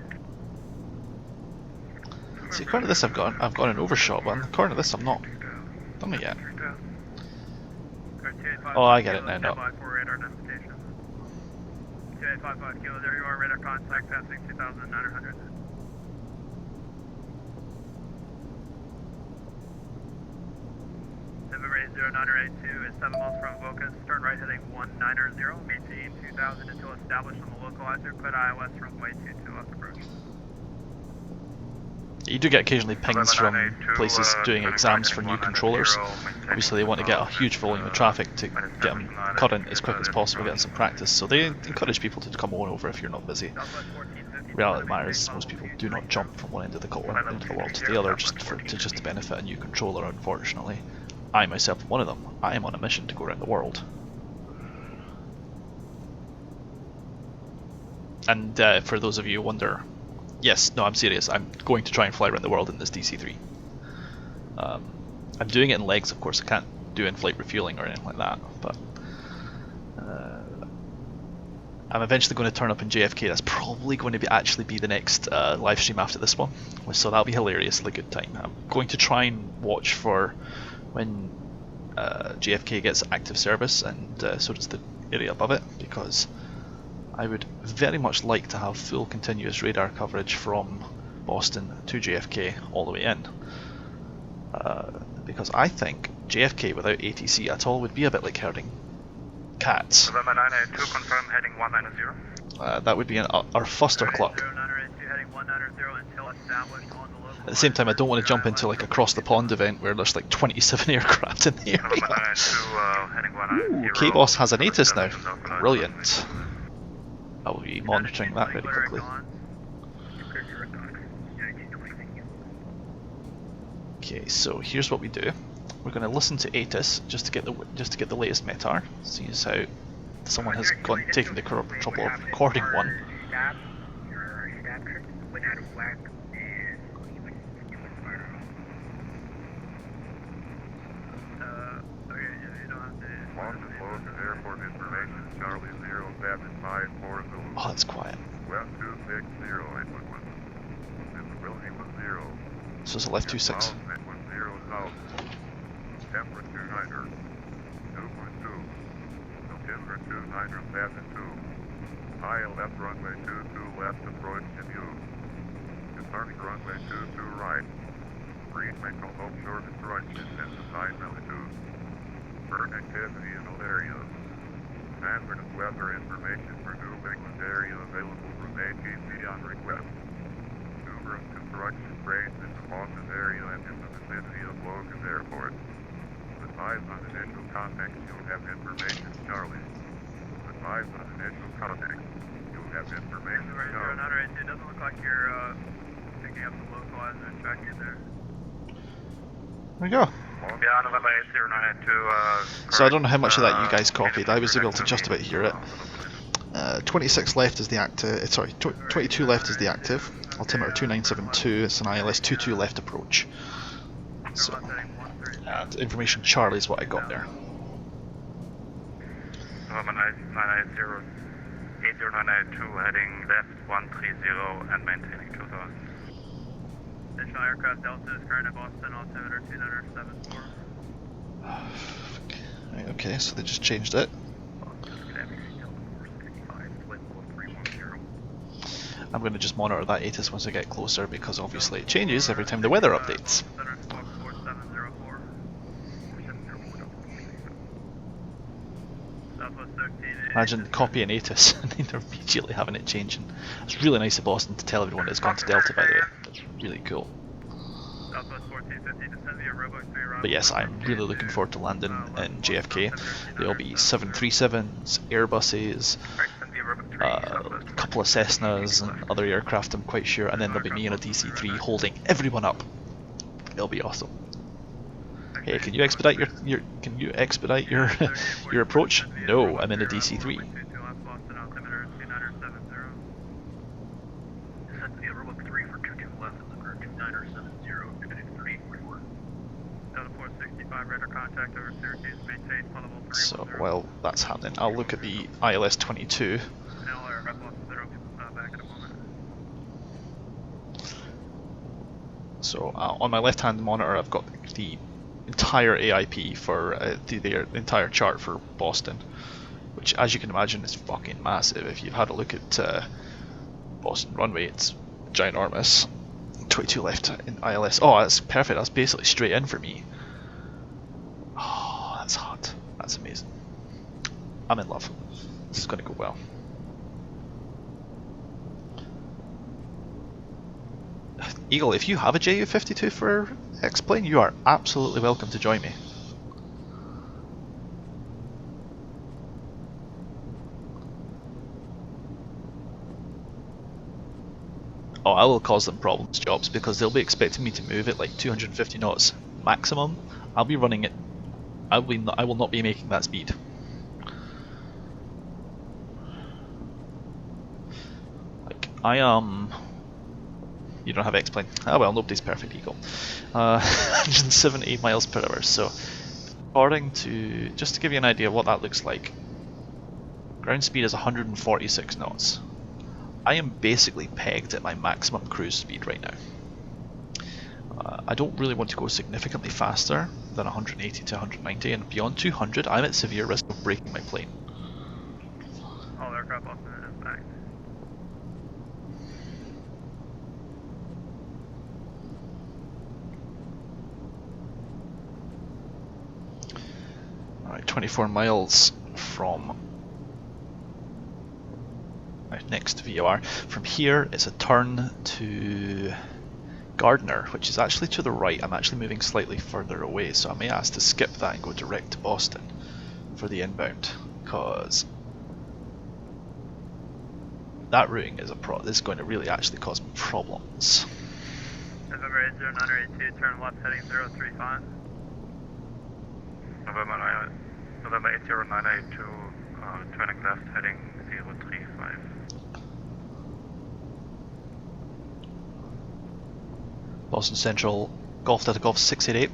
See, according to this, I've got an overshot, but according to this, I'm not done it yet. Oh, I get it now. No. 2855 kilo, there you are, radar contact passing 2,900. November 80982 is 7 miles from Vocus, turn right heading 190, maintain 2000 until established on the localizer, clear iOS runway 22 left approach. You do get occasionally pings from places doing exams for new controllers. Obviously they want to get a huge volume of traffic to get them current as quick as possible, getting some practice, so they encourage people to come on over if you're not busy. Reality of the matter is most people do not jump from one end of the world to the other just to benefit a new controller, unfortunately. I myself am one of them. I am on a mission to go around the world. And for those of you who wonder, yes, no, I'm serious. I'm going to try and fly around the world in this DC-3. I'm doing it in legs, of course. I can't do in-flight refueling or anything like that, but I'm eventually going to turn up in JFK. That's probably going to actually be the next live stream after this one, so that'll be hilariously good time. I'm going to try and watch for when JFK gets active service, and so does the area above it, because I would very much like to have full continuous radar coverage from Boston to JFK all the way in, because I think JFK without ATC at all would be a bit like herding cats. November 982, confirm heading 190. That would be our Foster Cluck. At the same time, I don't want to jump into like a across the pond event where there's like 27 aircraft in the area. November 982, heading 190. Ooh, K-Boss has an ATIS now. Brilliant. I will be monitoring that very quickly. Okay, so here's what we do. We're going to listen to ATIS just to get the latest METAR. See as how someone has taken the trouble of recording one. Oh, that's quiet. So it's a left 26. High left runway 22 left approach to view. Departing runway 22 right. Green Michael Hope shore destruction intensified altitude. Burn activity in all areas. Transfer of weather information for new England area available from ATC on request. Numerous construction cranes in the Boston area and in the vicinity of Logan Airport. Advise on initial contact, you'll have information, Charlie. Advise on initial contact. You'll have information, Charlie. It doesn't look like you're picking up the localizer and tracking there. There we go. Yeah, November 80982. So I don't know how much of that you guys copied. I was able to just about hear it. 26 left is the active. Sorry, 22 left is the active. Altimeter 2972. It's an ILS 22 left approach. So, information Charlie is what I got there. November 980, 80982, heading left 130 and maintaining 2000. Additional aircraft Delta is current at Boston, altimeter 2974. Right, okay, so they just changed it. I'm going to just monitor that ATIS once I get closer, because obviously it changes every time the weather updates. Imagine copying ATIS and then immediately having it changing. It's really nice of Boston to tell everyone it's gone to Delta, by the way. That's really cool. But yes, I'm really looking forward to landing in JFK. There'll be 737s, Airbuses, a couple of Cessnas and other aircraft, I'm quite sure, and then there'll be me in a DC-3 holding everyone up. It'll be awesome. Hey, can you expedite your your approach? No, I'm in a DC-3. So while that's happening, I'll look at the ILS 22. So on my left-hand monitor, I've got the entire AIP for the entire chart for Boston, which, as you can imagine, is fucking massive. If you've had a look at Boston runway, it's ginormous. 22 left in ILS. Oh, that's perfect. That's basically straight in for me. Oh, that's hot. That's amazing. I'm in love. This is going to go well. Eagle, if you have a JU-52 for X-Plane, you are absolutely welcome to join me. Oh, I will cause them problems, Jobs, because they'll be expecting me to move at like 250 knots maximum. I'll be running it. I will not be making that speed. Like, I am... You don't have X-Plane. Ah well, nobody's perfect, Eagle. 170 miles per hour, so according to... Just to give you an idea of what that looks like. Ground speed is 146 knots. I am basically pegged at my maximum cruise speed right now. I don't really want to go significantly faster than 180 to 190, and beyond 200 I'm at severe risk of breaking my plane. All aircraft Boston is back. Alright, 24 miles from my next VOR. From here it's a turn to Gardner, which is actually to the right. I'm actually moving slightly further away, so I may ask to skip that and go direct to Boston for the inbound, because that routing is is going to really actually cause me problems. November 80982, turn left heading 035. November 80982, turning left heading 035. Boston Central, Golf Delta Golf 688.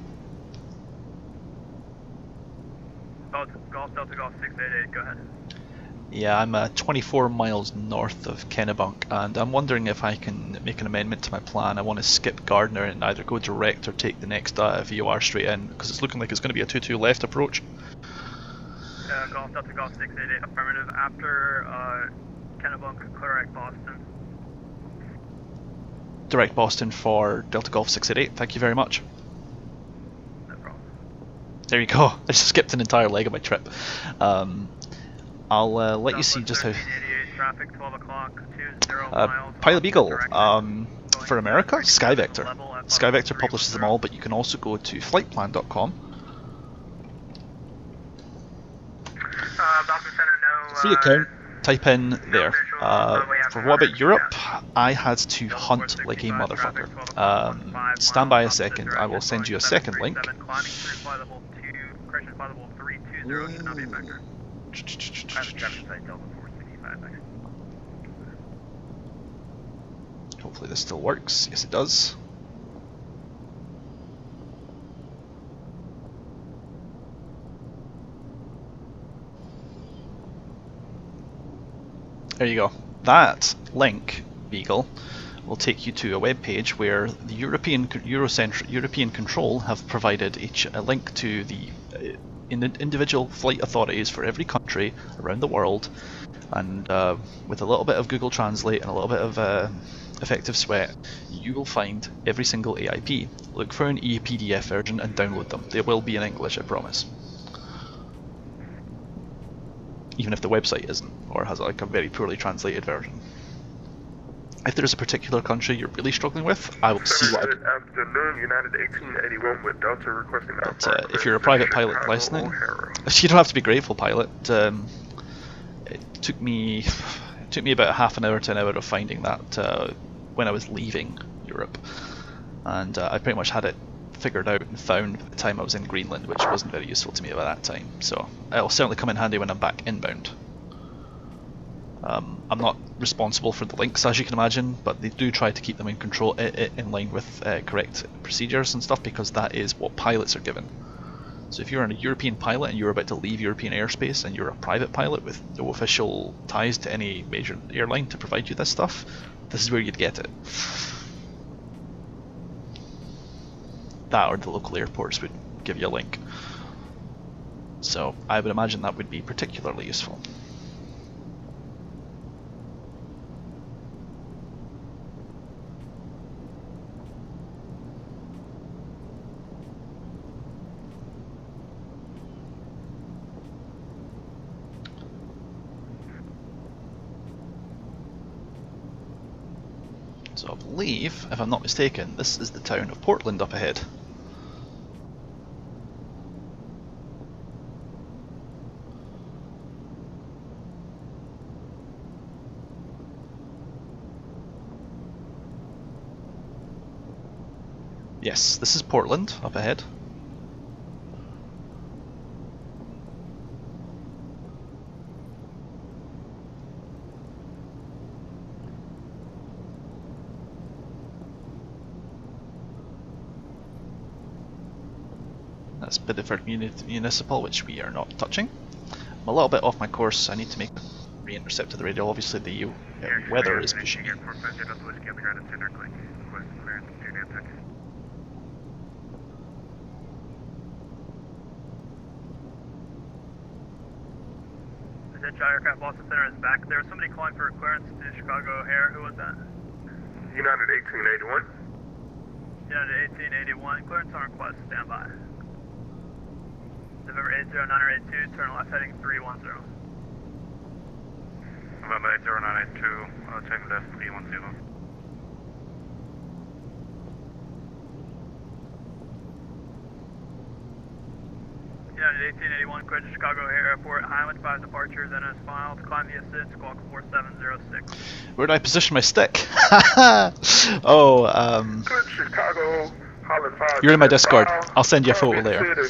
Golf Delta Golf 688, go ahead. Yeah, I'm 24 miles north of Kennebunk, and I'm wondering if I can make an amendment to my plan. I want to skip Gardner and either go direct or take the next VOR straight in, because it's looking like it's going to be a 2-2 left approach. Golf Delta Golf 688, affirmative. After Kennebunk, correct Boston. Direct Boston for Delta Golf 688, thank you very much. No problem. There you go, I just skipped an entire leg of my trip. I'll let you see just how... Traffic, 12 o'clock, 20 miles. Pilot Beagle, for America, SkyVector. SkyVector publishes them all, but you can also go to flightplan.com. Boston Center, no. Free account, type in there. For what about Europe? I had to hunt like a motherfucker. Stand by a second, I will send you a second link. Hopefully this still works. Yes, it does. There you go. That link, Beagle, will take you to a web page where the European Control have provided a link to the individual flight authorities for every country around the world, and with a little bit of Google Translate and a little bit of effective sweat, you will find every single AIP. Look for an ePDF version and download them. They will be in English, I promise. Even if the website isn't, or has like a very poorly translated version. If there's a particular country you're really struggling with, I will see what I can. Afternoon, United 1881 with Delta requesting But if you're a private pilot listening, you don't have to be grateful, pilot. It took me about half an hour to an hour of finding that when I was leaving Europe, and I pretty much had it figured out and found by the time I was in Greenland, which wasn't very useful to me at that time. So it'll certainly come in handy when I'm back inbound. I'm not responsible for the links, as you can imagine, but they do try to keep them in control, in line with correct procedures and stuff, because that is what pilots are given. So if you're a European pilot and you're about to leave European airspace and you're a private pilot with no official ties to any major airline to provide you this stuff, this is where you'd get it. That or the local airports would give you a link. So I would imagine that would be particularly useful. So I believe, if I'm not mistaken, this is the town of Portland up ahead. Yes, this is Portland up ahead. That's Biddeford Municipal, which we are not touching. I'm a little bit off my course, I need to make re-intercepted the radio. Obviously the weather is pushing it. Potential aircraft Boston Center is back. There was somebody calling for clearance to Chicago O'Hare. Who was that? United 1881. United 1881. Clearance on request. Stand by. November 80-982. Turn left heading 310. November 80-982. Turn left 310. United 1881, cleared to Chicago O'Hare Airport, Highland 5 departure, then as filed, climb via SID, squawk 4706. Where do I position my stick? Oh, Good Chicago, Holland 5. you're in my Discord. I'll send you a photo later.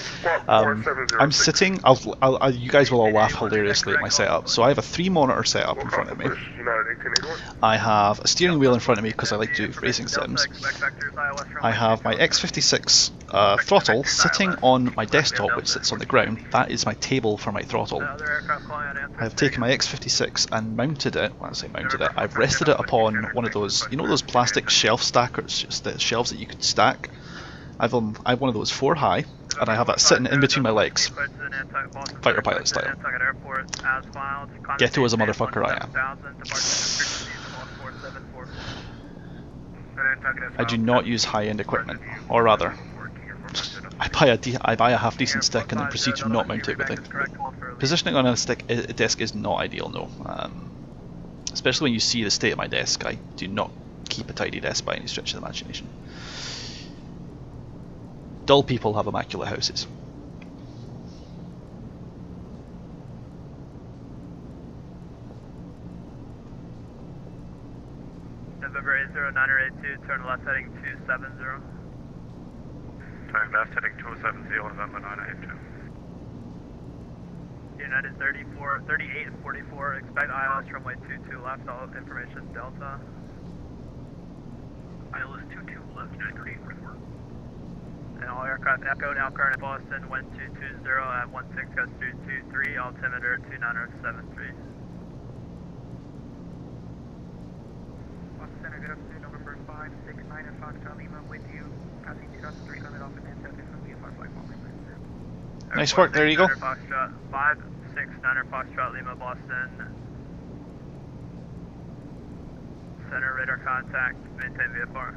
I'm sitting. You guys will all laugh hilariously at my setup. So I have a 3-monitor setup in front of me. I have a steering wheel in front of me because I like to do racing sims. I have my X56 throttle sitting on my desktop, which sits on the ground. That is my table for my throttle. I've taken my X56 and mounted it. Well, I say mounted it. I've rested it upon one of those, you know, those plastic shelf stackers, just the shelves that you could stack. I've one of those 4 high, and I have that sitting in between my legs, fighter pilot style. Ghetto as a motherfucker I am. I do not use high-end equipment, or rather, I buy a half-decent stick and then proceed to not mount it with it. Positioning on a desk is not ideal, no. Especially when you see the state of my desk. I do not keep a tidy desk by any stretch of the imagination. Dull people have immaculate houses. November 80-982, turn left heading 270. Turn left heading 270, November 982. United 3844, expect ILS runway 22 left, all information Delta. ILS 22 left, United 3844. And all aircraft Echo now current at Boston, wind 220 at 16 gust 223, altimeter 2973. Boston Center, good afternoon, November 569 at Foxtrot Lima with you, passing 2300 off the Manchester, VFR flight following. Nice work, there you go. 569er Foxtrot Lima, Boston. Center radar contact, maintain VFR.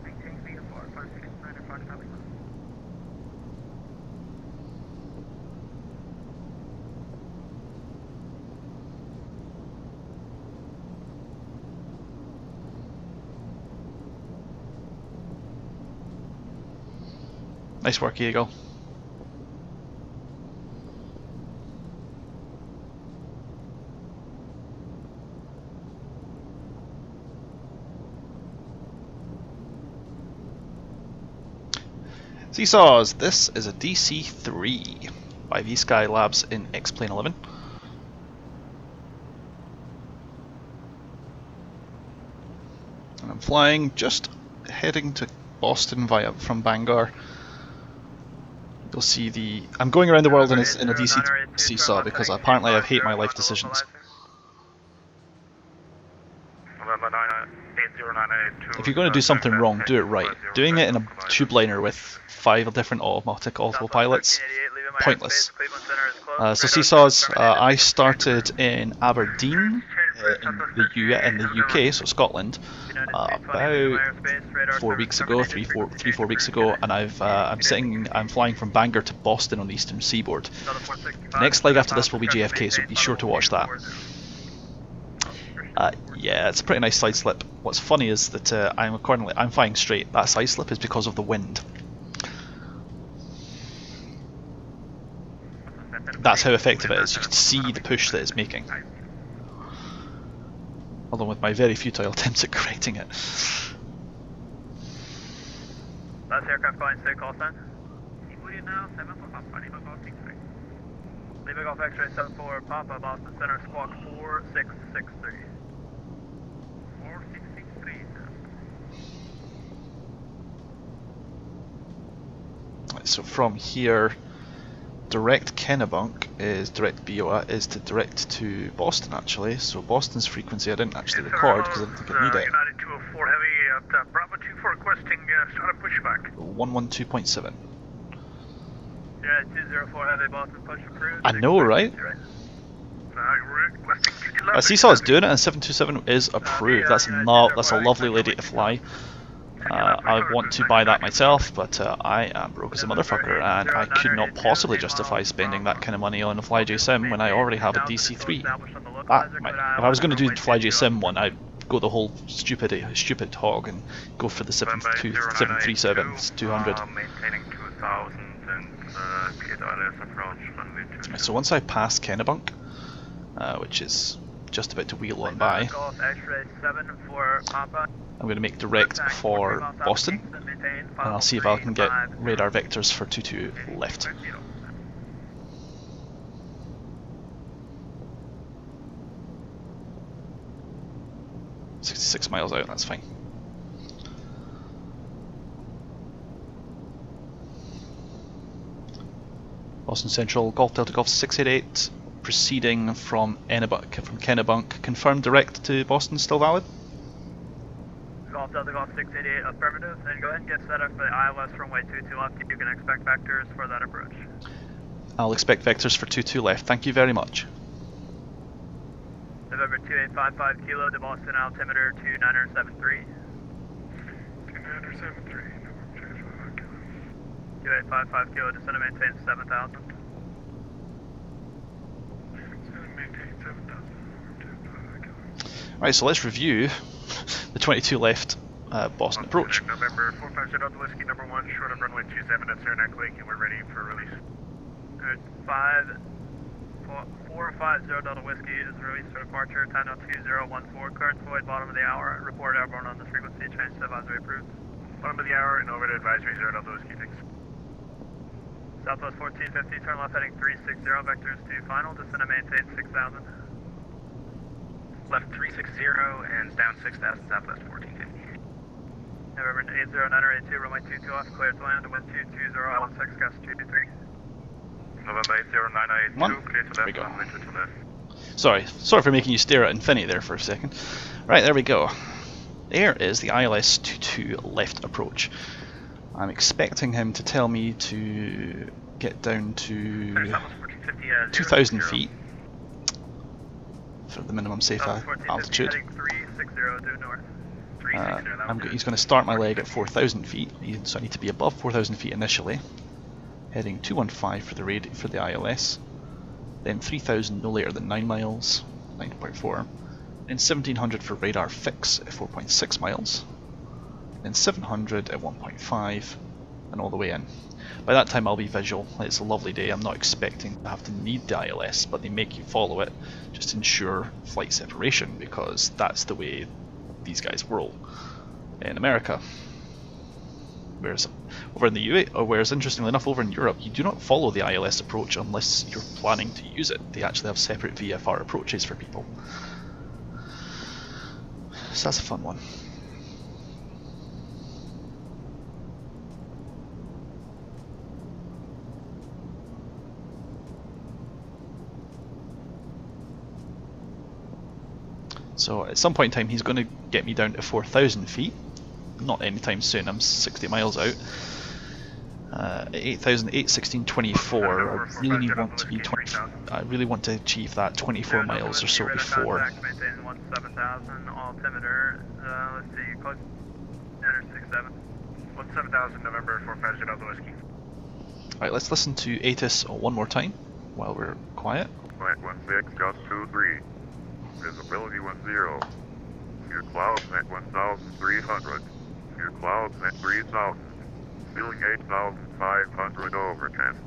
Maintain VFR, 569er Foxtrot Lima. Nice work, Eagle. Seesaws, this is a DC-3 by V-Sky Labs in X-Plane 11. And I'm flying, just heading to Boston from Bangor. You'll see the... I'm going around the world in a DC Seesaw because apparently I hate my life decisions. If you're going to do something wrong, do it right. Doing it in a tube-liner with 5 different automatic autopilots, pointless. So Seesaws, I started in Aberdeen, in the UK, so Scotland, about 4 weeks ago, 3-4 weeks ago, and I'm flying from Bangor to Boston on the eastern seaboard. The next leg after this will be JFK, so be sure to watch that. Yeah, it's a pretty nice side slip. What's funny is that I'm flying straight. That side slip is because of the wind. That's how effective it is. You can see the push that it's making. Although with my very futile attempts at correcting it. Last aircraft calling state call sign. Now, 74 Papa, Lima Golf 63. Lima Golf X-ray 74 Papa, Boston Center, squawk 4663. 4663. So from here, direct Kennebunk is direct BOA is to direct to Boston actually. So Boston's frequency I didn't actually record because I didn't think I'd need it. United 204 Heavy at Bravo 24 requesting start a pushback. 112.7. Yeah, 204 Heavy Boston push approved. I know, right? Requesting 22 left. Seesaw's doing it, and 727 is approved. That's a lovely lady to fly. I want to buy that myself, but I am broke as a motherfucker, and I could not possibly justify spending that kind of money on a FlyJ Sim when I already have a DC-3. If I was going to do the FlyJ Sim one, I'd go the whole stupid hog and go for the 737 200. Maintaining 2000 and PLS approach runway 22. So once I pass Kennebunk, which is just about to wheel on by, I'm going to make direct for Boston, and I'll see if I can get radar vectors for 22 left. .66 miles out, that's fine. Boston Central, Golf Delta Golf 688, proceeding from Kennebunk. Confirmed direct to Boston, still valid? Golf Delta Golf 688, affirmative. Then go ahead and get set up for the ILS runway 22 left. You can expect vectors for that approach. I'll expect vectors for 22 left. Thank you very much. November 2855 kilo to Boston altimeter 2973. 2973, November 2855 kilo, descend and maintain 7,000. Right, so let's review the 22 left Boston approach. November 450 Delta Whiskey number 1, short of runway 27 at Saranac Lake, and we're ready for release. 450 Delta Whiskey is released for departure, time now 2014, current void, bottom of the hour, report airborne on this frequency, change to advisory approved. Bottom of the hour and over to advisory 0 Delta Whiskey, thanks. Southwest 1450, turn left heading 360, vectors to final, descend and maintain 6,000. Left 360 and down 6,000, Southwest 1450. November 80982, runway 22 off, clear to land, wind 220, LS6, gas 223. November 80982, clear to left, runway 22 left. Sorry for making you stare at infinity there for a second. Right, there we go. There is the ILS 22 left approach. I'm expecting him to tell me to get down to 2,000 feet for the minimum safe altitude. He's going to start my leg at 4,000 feet, so I need to be above 4,000 feet initially. Heading 215 for the ILS, then 3,000 no later than 9 miles, 9.4, then 1,700 for radar fix at 4.6 miles, then 700 at 1.5, and all the way in. By that time I'll be visual. It's a lovely day. I'm not expecting to have to need the ILS, but they make you follow it just to ensure flight separation, because that's the way these guys roll in America. Whereas over in the whereas interestingly enough over in Europe, you do not follow the ILS approach unless you're planning to use it. They actually have separate VFR approaches for people. So that's a fun one. So at some point in time he's going to get me down to 4,000 feet. Not anytime soon, I'm 60 miles out. 8,000, 816.24. I really want to achieve that 24 miles or so before. Maintain 17,000 altimeter. Let's see, close. 967. 17,000 November 450 Delta Whiskey. Right, let's listen to ATIS one more time while we're quiet. Flight 16, gust 23. Visibility 10. Your clouds at 1,300. Your clouds at 3,000. Ceiling 8,500 overcast.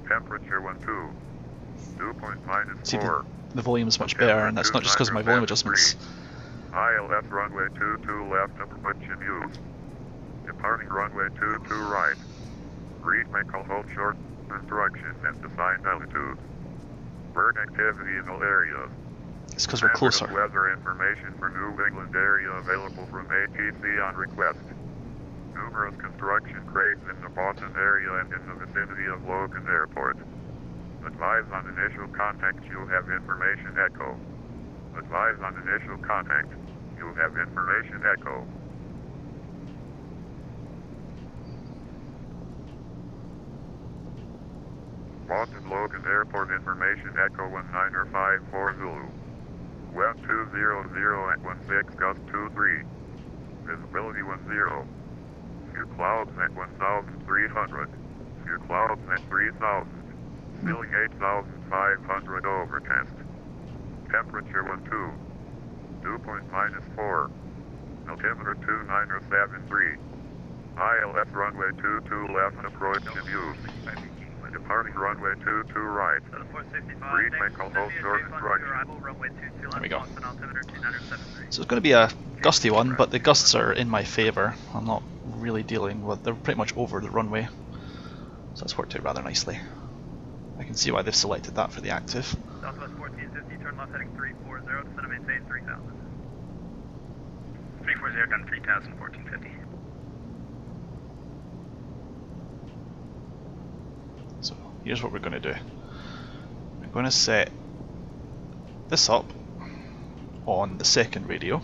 Temperature 12. Dew point See, -4. the volume's much better, and that's not just because of my volume adjustments. ILS runway 22 left, approaching you. Departing runway 22 right. Read may call hold short instructions at defined altitude. Bird activity in all areas. It's because we're closer. Weather information for New England area available from ATC on request. Numerous construction crates in the Boston area and in the vicinity of Logan Airport. Advise on initial contact, you have information echo. Advise on initial contact, you have information echo. Boston Logan Airport information echo 1954 Zulu. Web 200 at 16 gust 23. Visibility 10. Few clouds at 1,300. Few clouds at 3,000. Ceiling 8,500 overcast. Temperature 12. Dew point -4. Altimeter 2973. ILS runway 22 left approach in use. Departing runway 22 right. Read Michael hold short instruction. There we go. So it's going to be a gusty one, but the gusts are in my favour. I'm not really dealing with, they're pretty much over the runway. So that's worked out rather nicely. I can see why they've selected that for the active. Southwest 1450, turn left heading 340, descend and maintain 3000. 340 done 3000, 1450. So here's what we're going to do. We're going to set this up on the second radio.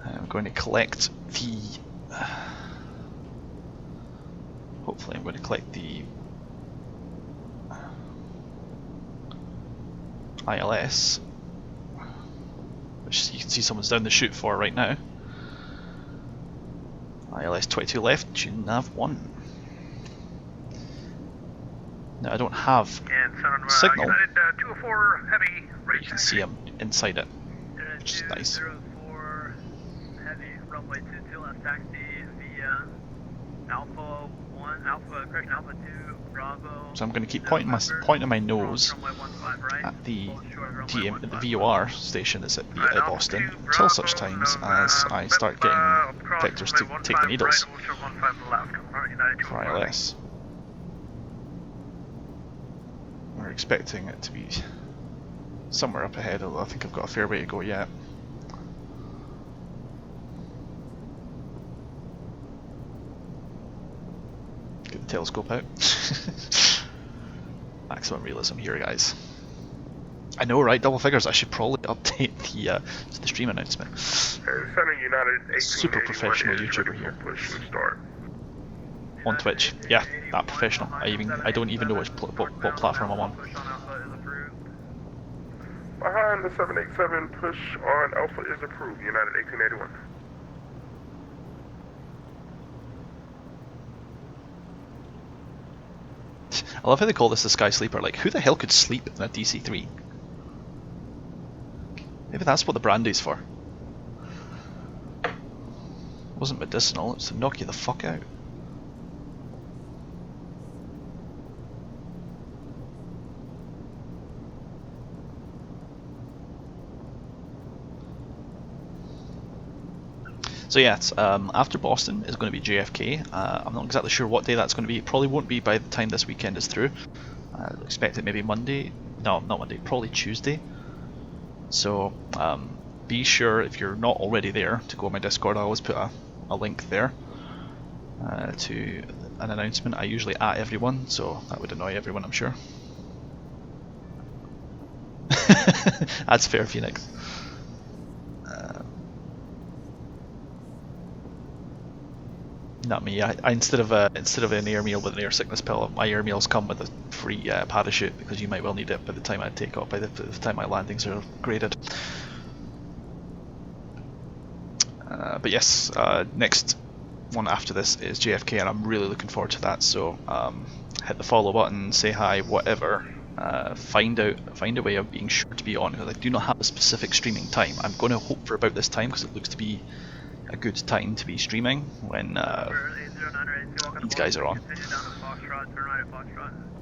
I'm going to collect the... hopefully I'm going to collect the ILS, which you can see someone's down the chute for right now. ILS 22 left, tune nav 1. Now I don't have signal, United 204 heavy, but you can see I'm inside it, which is nice. 204 heavy, runway 22 left taxi via Alpha 1, correction, Alpha 2, Bravo. So I'm going to keep pointing my nose at the VOR station that's at Boston until such times as I start getting vectors to take the needles for ILS. We're expecting it to be somewhere up ahead, although I think I've got a fair way to go yet. Get the telescope out. Maximum realism here, guys. I know, right? Double figures. I should probably update the stream announcement. Super professional YouTuber here. On Twitch. Yeah, that professional. I don't even know what platform I'm on. Behind the 787, push on Alpha is approved. United 1881. I love how they call this the Sky Sleeper. Like, who the hell could sleep in a DC-3? Maybe that's what the brandy's for. It wasn't medicinal, it's to knock you the fuck out. So yeah, after Boston is going to be JFK. I'm not exactly sure what day that's going to be. It probably won't be by the time this weekend is through. I expect it maybe Monday. No, not Monday. Probably Tuesday. So be sure, if you're not already there, to go on my Discord. I always put a link there to an announcement. I usually at everyone, so that would annoy everyone, I'm sure. That's fair, Phoenix. Not me. I instead of an air meal with an air sickness pill, my air meals come with a free parachute, because you might well need it by the time I take off, by the time my landings are graded. But yes, next one after this is JFK, and I'm really looking forward to that. So hit the follow button, say hi, whatever. Find a way of being sure to be on, because I do not have a specific streaming time. I'm going to hope for about this time, because it looks to be a good time to be streaming when these guys are on.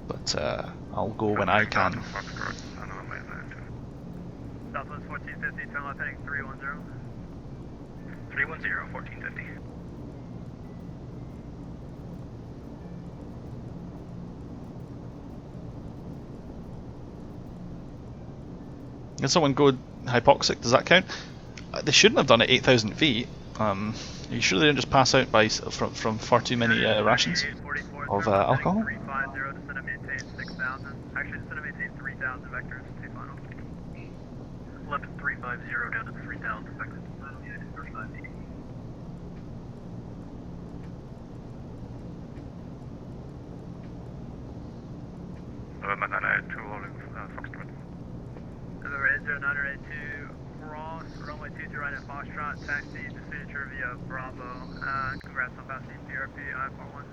But I'll go when I can. Southwest 1450, turn left heading 310. 310, 1450. Can someone go hypoxic? Does that count? They shouldn't have done it 8,000 feet. you sure they didn't just pass out by from far too many rations of alcohol? 350, descend and maintain 6,000. Actually, descend and maintain 3,000 vectors, 2 final. 11350 down to 3,000 vectors. November 982 holding Foxtrot. November 80982, cross, runway 22 right at Foxtrot, taxi to signature via Bravo. Congrats on passing PRP, I-41.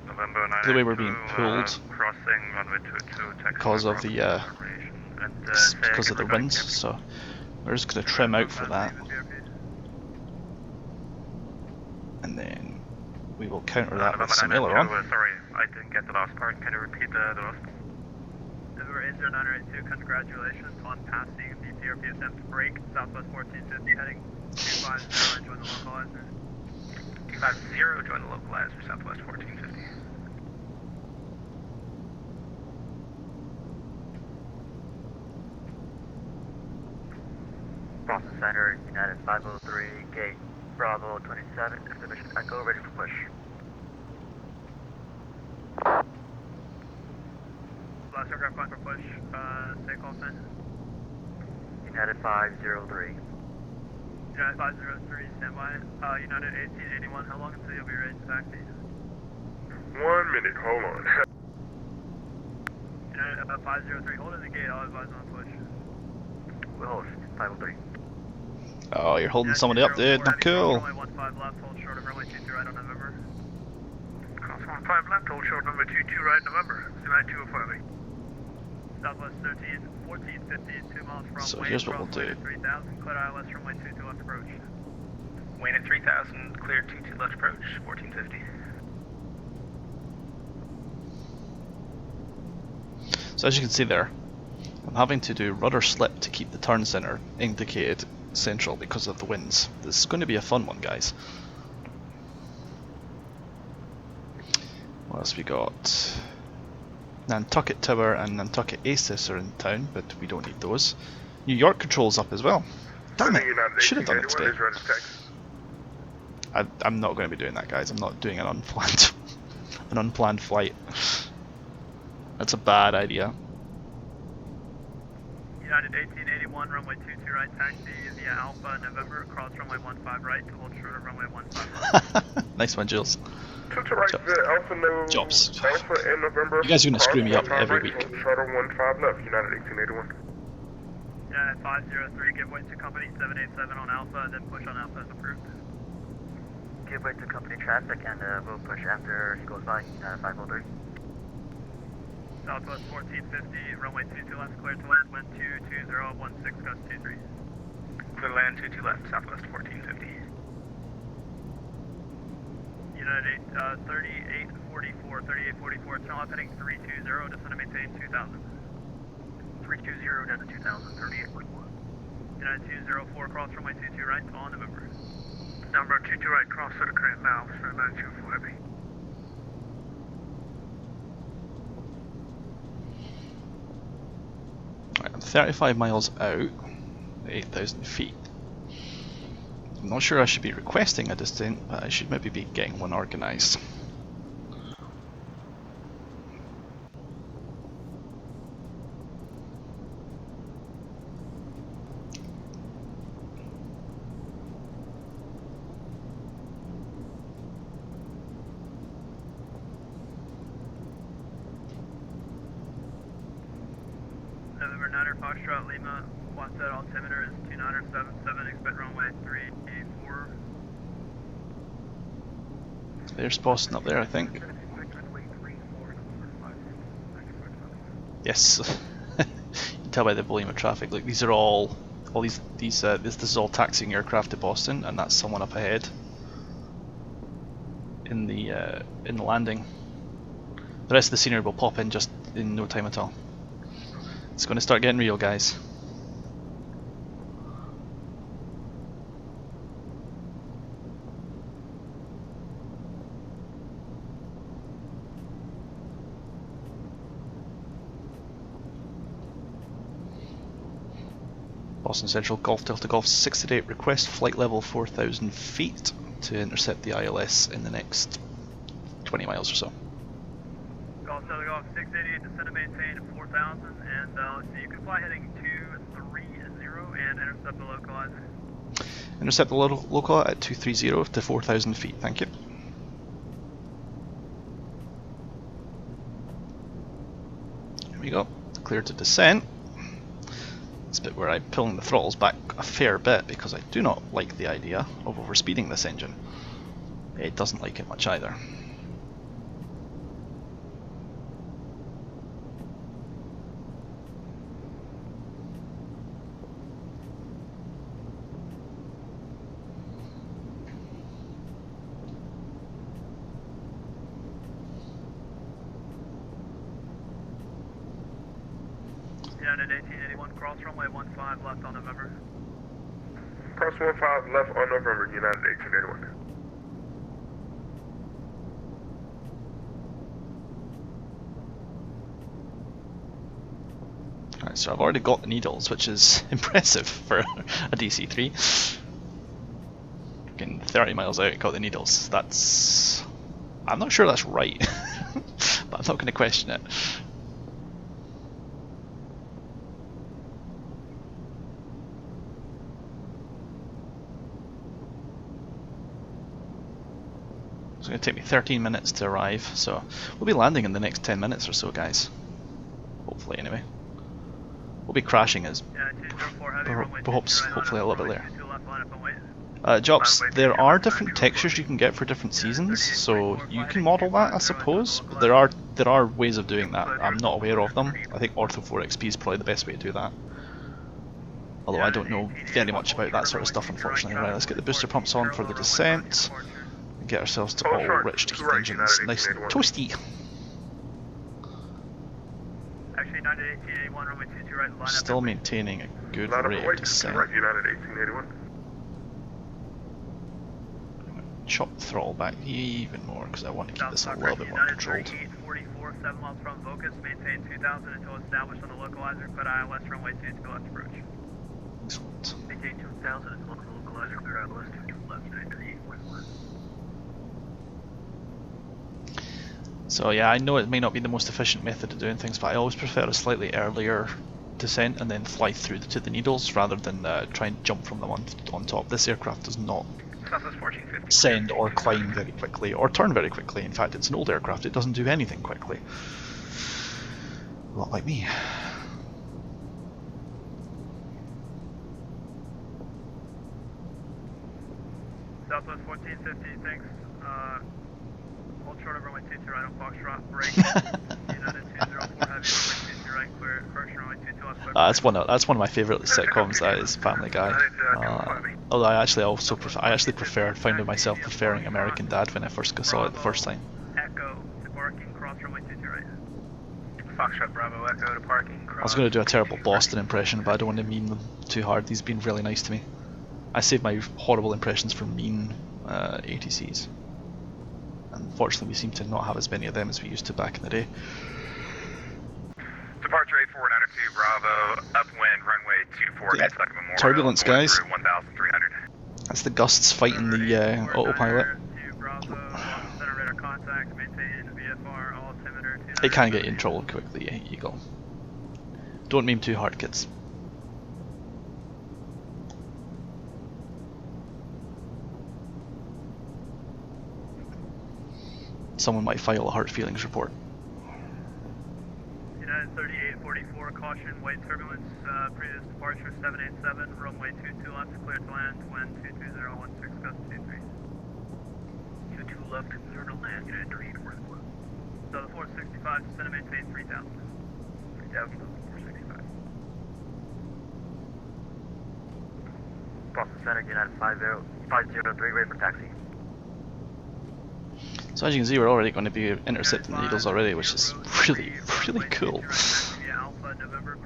November 982, The way we're being pulled crossing runway 22, taxi because of the because of the winds, camping. so we're just going to trim out for that, and then we will counter that with some aileron. Sorry, I didn't get the last part. Can you repeat the last part? November 80982, congratulations on passing the PRP attempt to break Southwest 1450, heading 250, join the localizer. 250, join the localizer, Southwest 1450. Boston Center, United 503, gate Bravo 27, exhibition echo, ready for push. Last aircraft going for push, stay call sign. United 503. United 503, standby. United 1881, how long until you'll be ready to taxi? 1 minute, hold on. United 503, hold in the gate, I'll advise on push. We'll hold 503. Oh, you're holding somebody up, dude. Not cool. Runway 15 left, hold short of runway 22 right on November. Cross 15 left, hold short runway 22 right November. United 205. Southwest 1450, 2 miles from So Wayne, here's what we'll cross Wayne do. at 3000, clear ILS runway 22 left approach. Wayne at 3000, clear 22 left approach, 1450. So as you can see there, I'm having to do rudder slip to keep the turn center indicated central because of the winds. This is going to be a fun one, guys. What else we got? Nantucket Tower and Nantucket Aces are in town, but we don't need those. New York controls up as well. Damn it! Should have done it today. I'm not going to be doing that, guys. I'm not doing an unplanned flight. That's a bad idea. United 1881, runway 22 right, taxi via Alpha, November, cross runway 15 right, to hold short of runway 15. Nice one, Jules. To right, Alpha no. Jobs. Alpha in November. You guys are going to screw me up every right, week. Shuttle 15 left, United 1881. United 503, give way to company 787 on Alpha, then push on Alpha as approved. Give way to company traffic and we'll push after he goes by, United 503. Southwest 1450, runway 22 left, clear to land, wind 22016, gust 23. Clear land 22 left, Southwest 1450. United 3844, 3844, turn left heading 320, descend and maintain 2000. 320 down to 2000, 3844. United 204, cross runway 22 right, on November. Number 22 right, cross to the current now, for United 204 heavy. Right, I'm 35 miles out, 8,000 feet. I'm not sure I should be requesting a descent, but I should maybe be getting one organised. November 9er, Foxtrot Lima, Quantet altimeter is 2977, expect runway 34. There's Boston up there, I think. Yes. You can tell by the volume of traffic. Like these are all these this is all taxiing aircraft to Boston, and that's someone up ahead in the landing. The rest of the scenery will pop in just in no time at all. It's going to start getting real, guys. Boston Central, Golf Delta Golf 68, request flight level 4,000 feet to intercept the ILS in the next 20 miles or so. Golf Delta Golf 688, descend and maintain at 4,000, and let's see, you can fly heading 230 and intercept the localizer. Intercept the local at 230 to 4,000 feet, thank you. Here we go, clear to descent. It's a bit where I'm pulling the throttles back a fair bit because I do not like the idea of overspeeding this engine. It doesn't like it much either. United 1881, cross runway 15 left on November. Cross 15 left on November, United 1881. Alright, so I've already got the needles, which is impressive for a DC-3. Getting 30 miles out, got the needles. That's... I'm not sure that's right, but I'm not going to question it. It's going to take me 13 minutes to arrive, so we'll be landing in the next 10 minutes or so, guys. Hopefully, anyway. We'll be crashing as perhaps hopefully a little bit later. Jobs, there are different textures you can get for different seasons, so you can model that, I suppose. But there are ways of doing that. I'm not aware of them. I think Ortho 4XP is probably the best way to do that. Although I don't know very much about that sort of stuff, unfortunately. Right, let's get the booster pumps on for the descent. And get ourselves to all rich teeth engines, nice and toasty. Actually, 1881, runway 22 right, line Still up. maintaining a good Line up rate and of wait, descent. right, United 1881. Chop the throttle back even more because I want to keep this a South little bit more United controlled. 3844, 7 miles from Vocus, maintain 2000 until established on the localizer, clear ILS runway 22 left approach. Excellent. Maintain 2000 until the localizer, clear ILS 22 left, 938.1. So yeah, I know it may not be the most efficient method of doing things, but I always prefer a slightly earlier descent and then fly through to the needles rather than try and jump from them on top. This aircraft does not send or climb very quickly or turn very quickly. In fact, it's an old aircraft, it doesn't do anything quickly. A lot like me. Southwest 1450, thanks. Hold short of runway 22 right on Foxtrot, brake. United 204, heavy runway 22 right, clear, correction runway 22 left, clear. That's one of my favourite sitcoms. That is Family Guy. Although I actually found myself preferring American Dad when I first saw it the first time. Echo to parking, cross runway 22 right. Foxtrot Bravo, Echo to parking, cross. I was going to do a terrible Boston impression, but I don't want to mean them too hard. He's been really nice to me. I saved my horrible impressions for mean ATCs. Unfortunately, we seem to not have as many of them as we used to back in the day. Departure 8492 Bravo, upwind, runway 24, Yeah, Kentucky Memorial. turbulence, guys. 1,300. That's the gusts fighting the autopilot. It can get you in trouble quickly, Eagle. Don't meme too hard, kids. Someone might file a hard feelings report. United 3844, caution, white turbulence, previous departure 787, runway 22 left, clear to land, wind 22016, gust 23. 22 left, clear to land, United 3844. So the 465, descend and maintain 3000. 3000 to the 465. Boston Center, United 503, wait for taxi. So as you can see, we're already going to be intercepting the needles already, which is really, really cool.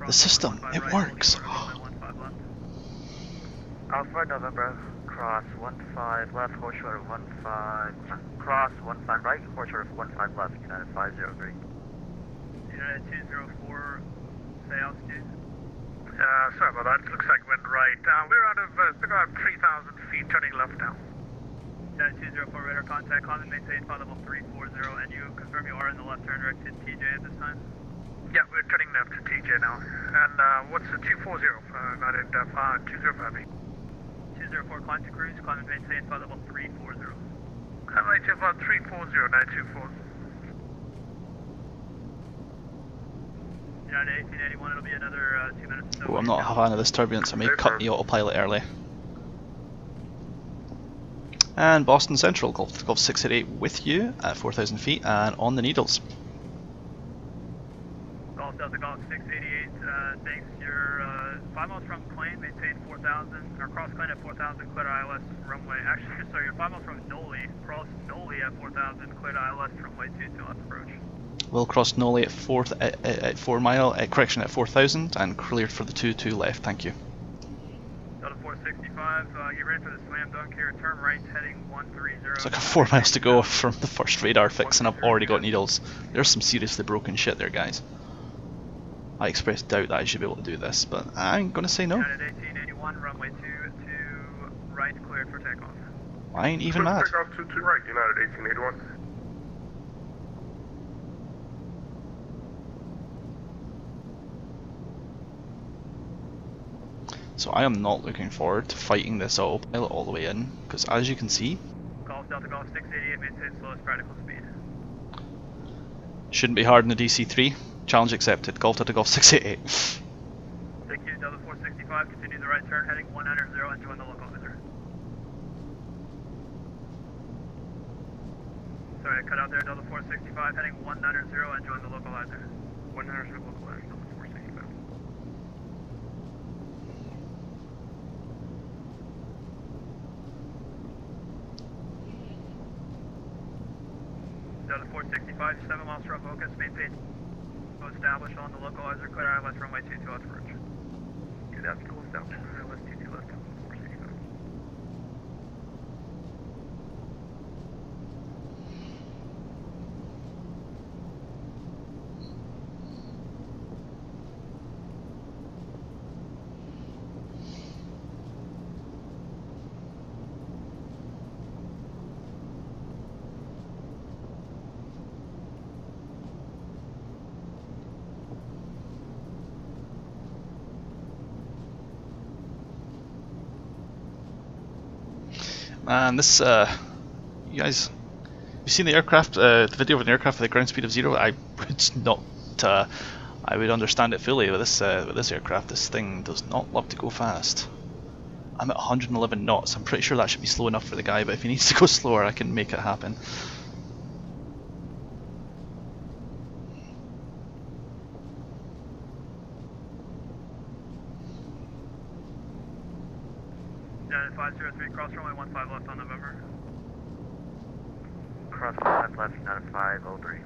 The system, it works. Alpha November, cross 15 left, hold short of 15, cross 15 right, hold short of 15 left, United 503. United 204, say altitude. Sorry about that. Looks like went right. We're out of about 3,000 feet, turning left now. United 204 radar contact, climb and maintain flight level 340, and you confirm you are in the left turn directed TJ at this time? Yeah, we're turning left to TJ now. And what's the 240? United 205. 204, climb to cruise, climb and maintain flight level 340. Climb right to about 340, 924. United 1881, it'll be another 2 minutes. So Oh, I'm not a fan of this turbulence. I may cut the autopilot early. And Boston Central, Golf 688 with you at 4,000 feet and on the needles. Golf Delta Golf 688, thanks. You're 5 miles from Clane, maintain 4,000, or cross Clane at 4,000, clear ILS runway. Actually, sorry, you're 5 miles from Noli, cross Noli at 4,000, clear ILS runway 22 left approach. We'll cross Noli at 4 mile, correction at 4,000 and cleared for the 22 left, thank you. Delta 465, get ready for the slam dunk here, turn right heading 130. It's like 4 miles to go from the first radar fix and I've already got needles. There's some seriously broken shit there, guys. I express doubt that I should be able to do this, but I'm gonna say no. United 1881, runway 22 right, cleared for takeoff. I ain't even mad. Takeoff 22 right, United 1881. So I am not looking forward to fighting this autopilot all the way in, because as you can see, Golf Delta Golf 688, maintain slowest practical speed. shouldn't be hard in the DC-3. Challenge accepted. Golf Delta Golf 688. Thank you, Delta 465, continue the right turn heading 190 and join the localizer. Sorry, I cut out there, Delta 465 heading 190 and join the localizer. 190 localizer, Delta 465. Delta 465, 7 miles from focus, maintain established on the localizer, clear ILS runway 22 left approach. Okay, that's cool stuff. ILS 22 left, 465. Man, this, you guys, you seen the aircraft, the video of an aircraft with a ground speed of 0? I would not, I would understand it fully with this aircraft. This thing does not love to go fast. I'm at 111 knots. I'm pretty sure that should be slow enough for the guy, but if he needs to go slower, I can make it happen. United 503, cross runway 15 left on November. Cross 5 left, United 503.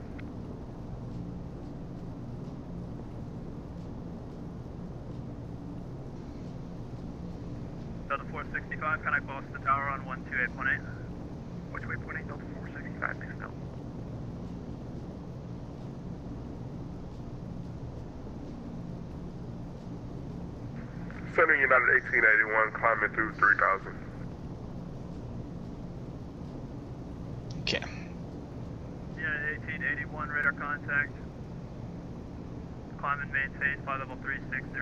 Delta 465, connect Boston Tower on 128.8. Which waypoint? Delta 465, next Delta. Sending United 1881, climbing through 3,000. Okay. United 1881, radar contact. Climb and maintain flight level 360.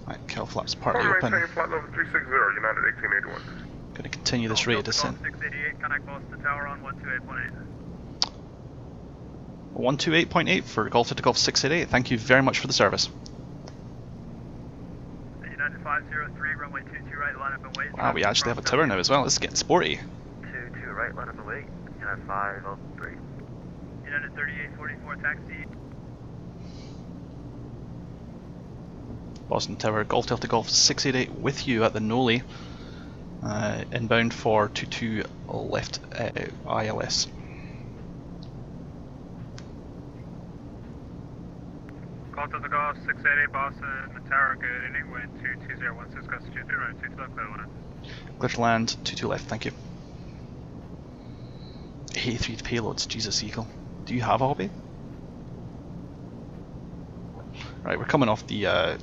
Right, kill flaps partly Climb open. maintain flight level 360, United 1881. Going to continue this rate of descent. 688, connect Boston Tower on 128.8. 128.8 for Golf to Golf 688. Thank you very much for the service. United 503, runway 22 right, line up and wait. Wow, we actually have a tower now as well. This is getting sporty. 22 right, line up and wait. United 503. United 3844, taxi. Boston Tower, Golf Delta Golf 688 with you at the Noli. Inbound for 22 left ILS. Golf Delta Golf 688 Boston Tower, good evening, wind 22016, gust 23 right, 22 left, clear to land. Clear to land, 22 left, thank you. 83 payloads, Jesus Eagle. Do you have a hobby? Right, we're coming off the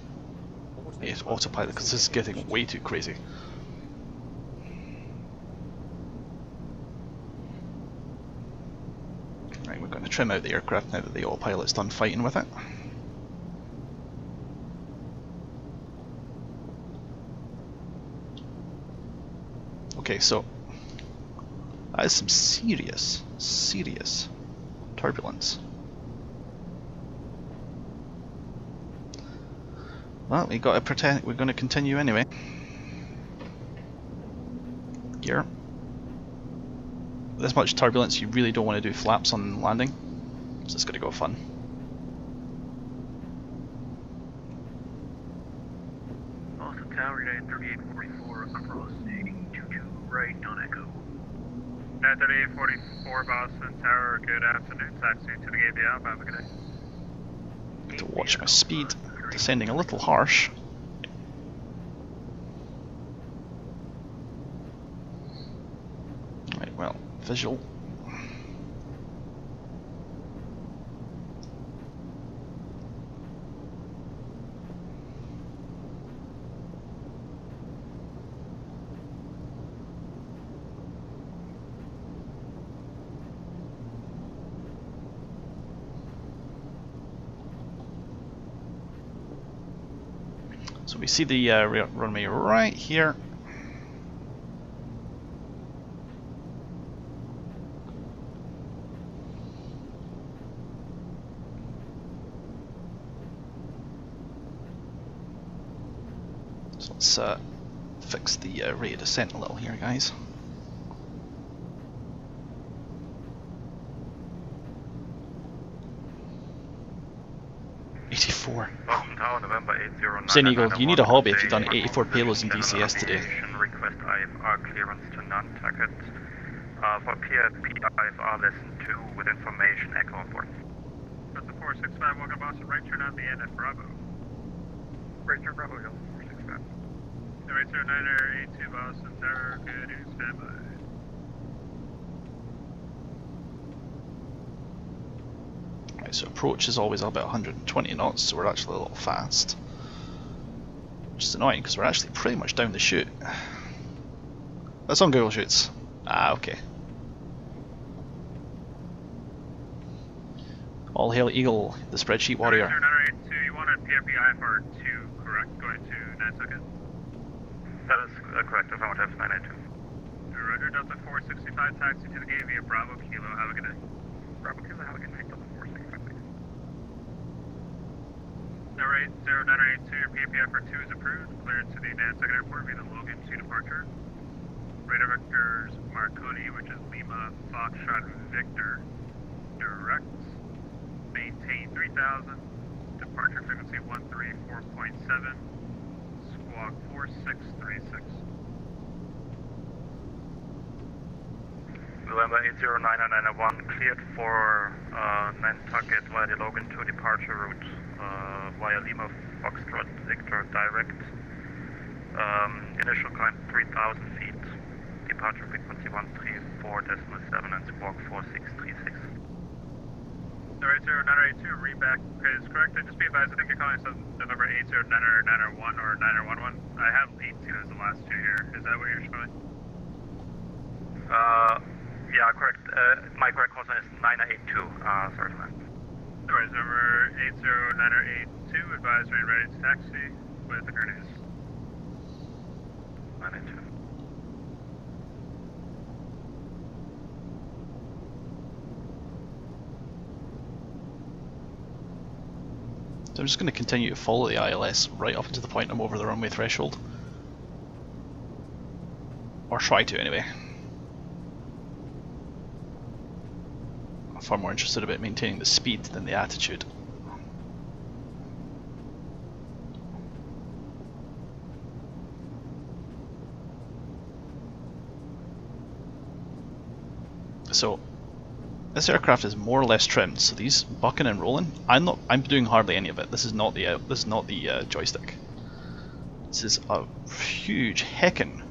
It's autopilot because this is getting way too crazy. Right, we're going to trim out the aircraft now that the autopilot's done fighting with it. Okay, so that is some serious turbulence. Well, we got to pretend we're going to continue anyway. Here. This much turbulence, you really don't want to do flaps on landing, so it's going to go fun. Boston Tower, United 3844, crossing 22 right on Echo. United 3844, Boston Tower, good afternoon, taxi to the gate Alpha, have a good day. To watch my speed, descending a little harsh. Right, well, visual. So we see the runway right here. So let's fix the rate of descent a little here, guys. Sin Eagle, you need a hobby if you've done 84 payloads in DCS today. Request IFR clearance to Nantucket. For PFP IFR lesson 2 with information echo on board. Delta 465, welcome Boston, right turn on the end at Bravo. Right turn Bravo, Delta 465. Right turn 982 Boston Tower, good news, standby. Right, so approach is always about 120 knots, so we're actually a little fast. Which is annoying because we're actually pretty much down the chute. That's on Google Shoots. Ah, okay. All hail Eagle, the spreadsheet warrior. 982, you wanted PFP IFR 2, correct? Going to Nantucket? That is correct, affirmative 982. Roger, Delta 465, taxi to the gate via Bravo Kilo, have a good day. Bravo Kilo, have a good night, Delta 465, please. Alright, 0982, your PFP IFR 2 is approved, cleared to the Nantucket Airport via the Logan 2 departure. Radar vectors Marconi, which is Lima, Foxtrot, Victor, direct. Maintain 3000, departure frequency 134.7, squawk 4636. November 80991 cleared for Nantucket via the Logan 2 departure route via Lima, Foxtrot, Victor direct. Initial climb 3000 feet, departure frequency 134.7 and squawk 4636. Alright, 0982, read back is correct. Just be advised, I think you're calling yourself November 80901 or 911. I have 18 as the last two here. Is that what you're showing? Yeah, correct. My correct call sign is 982. Sorry for that. Alright, number 80982, advisory ready to taxi with the Grenades. 982. So I'm just going to continue to follow the ILS right up until the point I'm over the runway threshold. Or try to anyway. I'm far more interested about maintaining the speed than the attitude. So this aircraft is more or less trimmed, so these bucking and rolling, I'm doing hardly any of it. This is not the joystick. This is a huge heckin'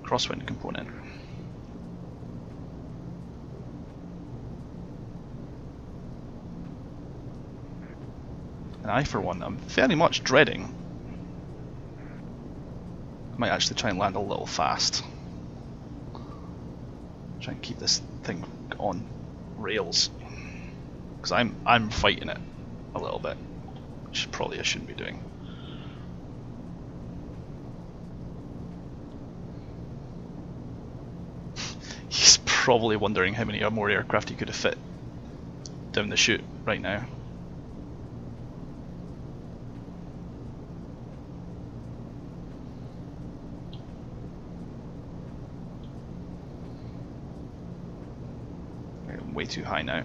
crosswind component. And I, for one, am very much dreading Might actually try and land a little fast. Try and keep this thing on rails. Because I'm fighting it a little bit, which probably I shouldn't be doing. He's probably wondering how many more aircraft he could have fit down the chute right now. I'm way too high now.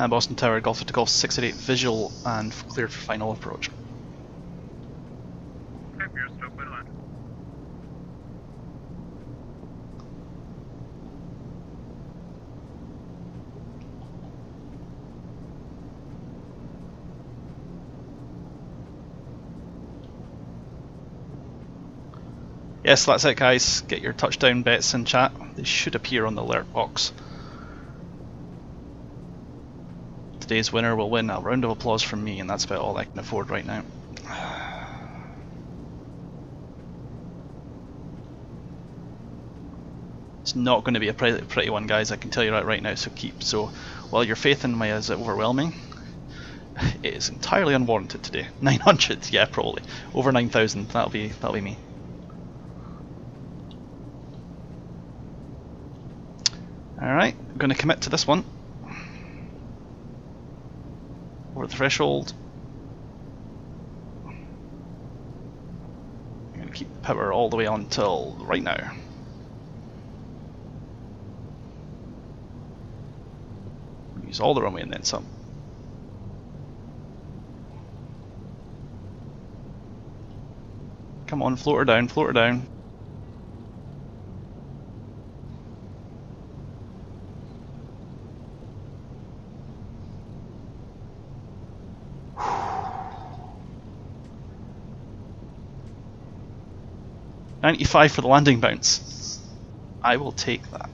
Boston Tower, Golf to Golf 688 visual and cleared for final approach. Okay, you're still clear to land. Yes, that's it guys. Get your touchdown bets in chat. They should appear on the alert box. Today's winner will win a round of applause from me, and that's about all I can afford right now. It's not going to be a pretty one, guys. I can tell you right now. So while your faith in me is overwhelming, it is entirely unwarranted today. 900, yeah, probably over 9,000. That'll be me. All right, I'm going to commit to this one. Over the threshold. I'm going to keep the power all the way on till right now. Use all the runway and then some. Come on, float her down, float her down. $95 for the landing bounce. I will take that.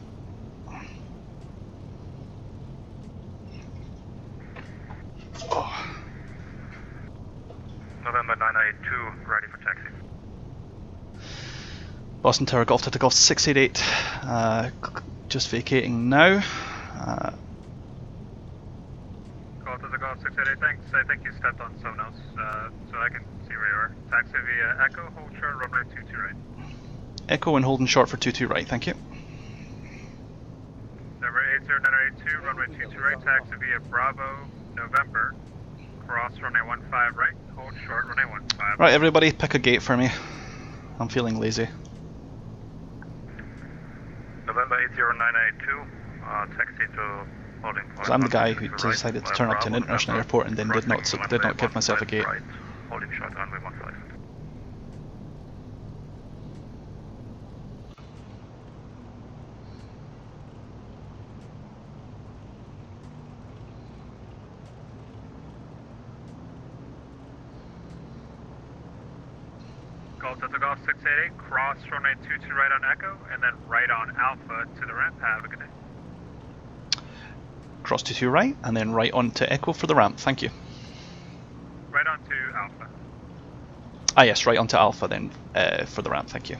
Oh. November 982, ready for taxi. Boston Tower Golf to Golf 688, just vacating now. Golf to the Golf 688, thanks. I think you stepped on someone else, so I can see where you are. Taxi via Echo, hold short, runway 22 right. Echo and holding short for 22 right, thank you. Number 80982, runway 22 right, taxi via Bravo, November, cross runway 15 right, hold short, runway 15. Right, everybody, pick a gate for me. I'm feeling lazy. November 80982, taxi to holding point. Because I'm the guy who decided to turn up to an international airport and then did not give myself a gate. Right, holding short, runway 15. Golf to the Golf 688, cross runway 22 right on Echo, and then right on Alpha to the ramp. Have a good day. Cross 22 right, and then right on to Echo for the ramp, thank you. Right on to Alpha. Ah yes, right on to Alpha then for the ramp, thank you.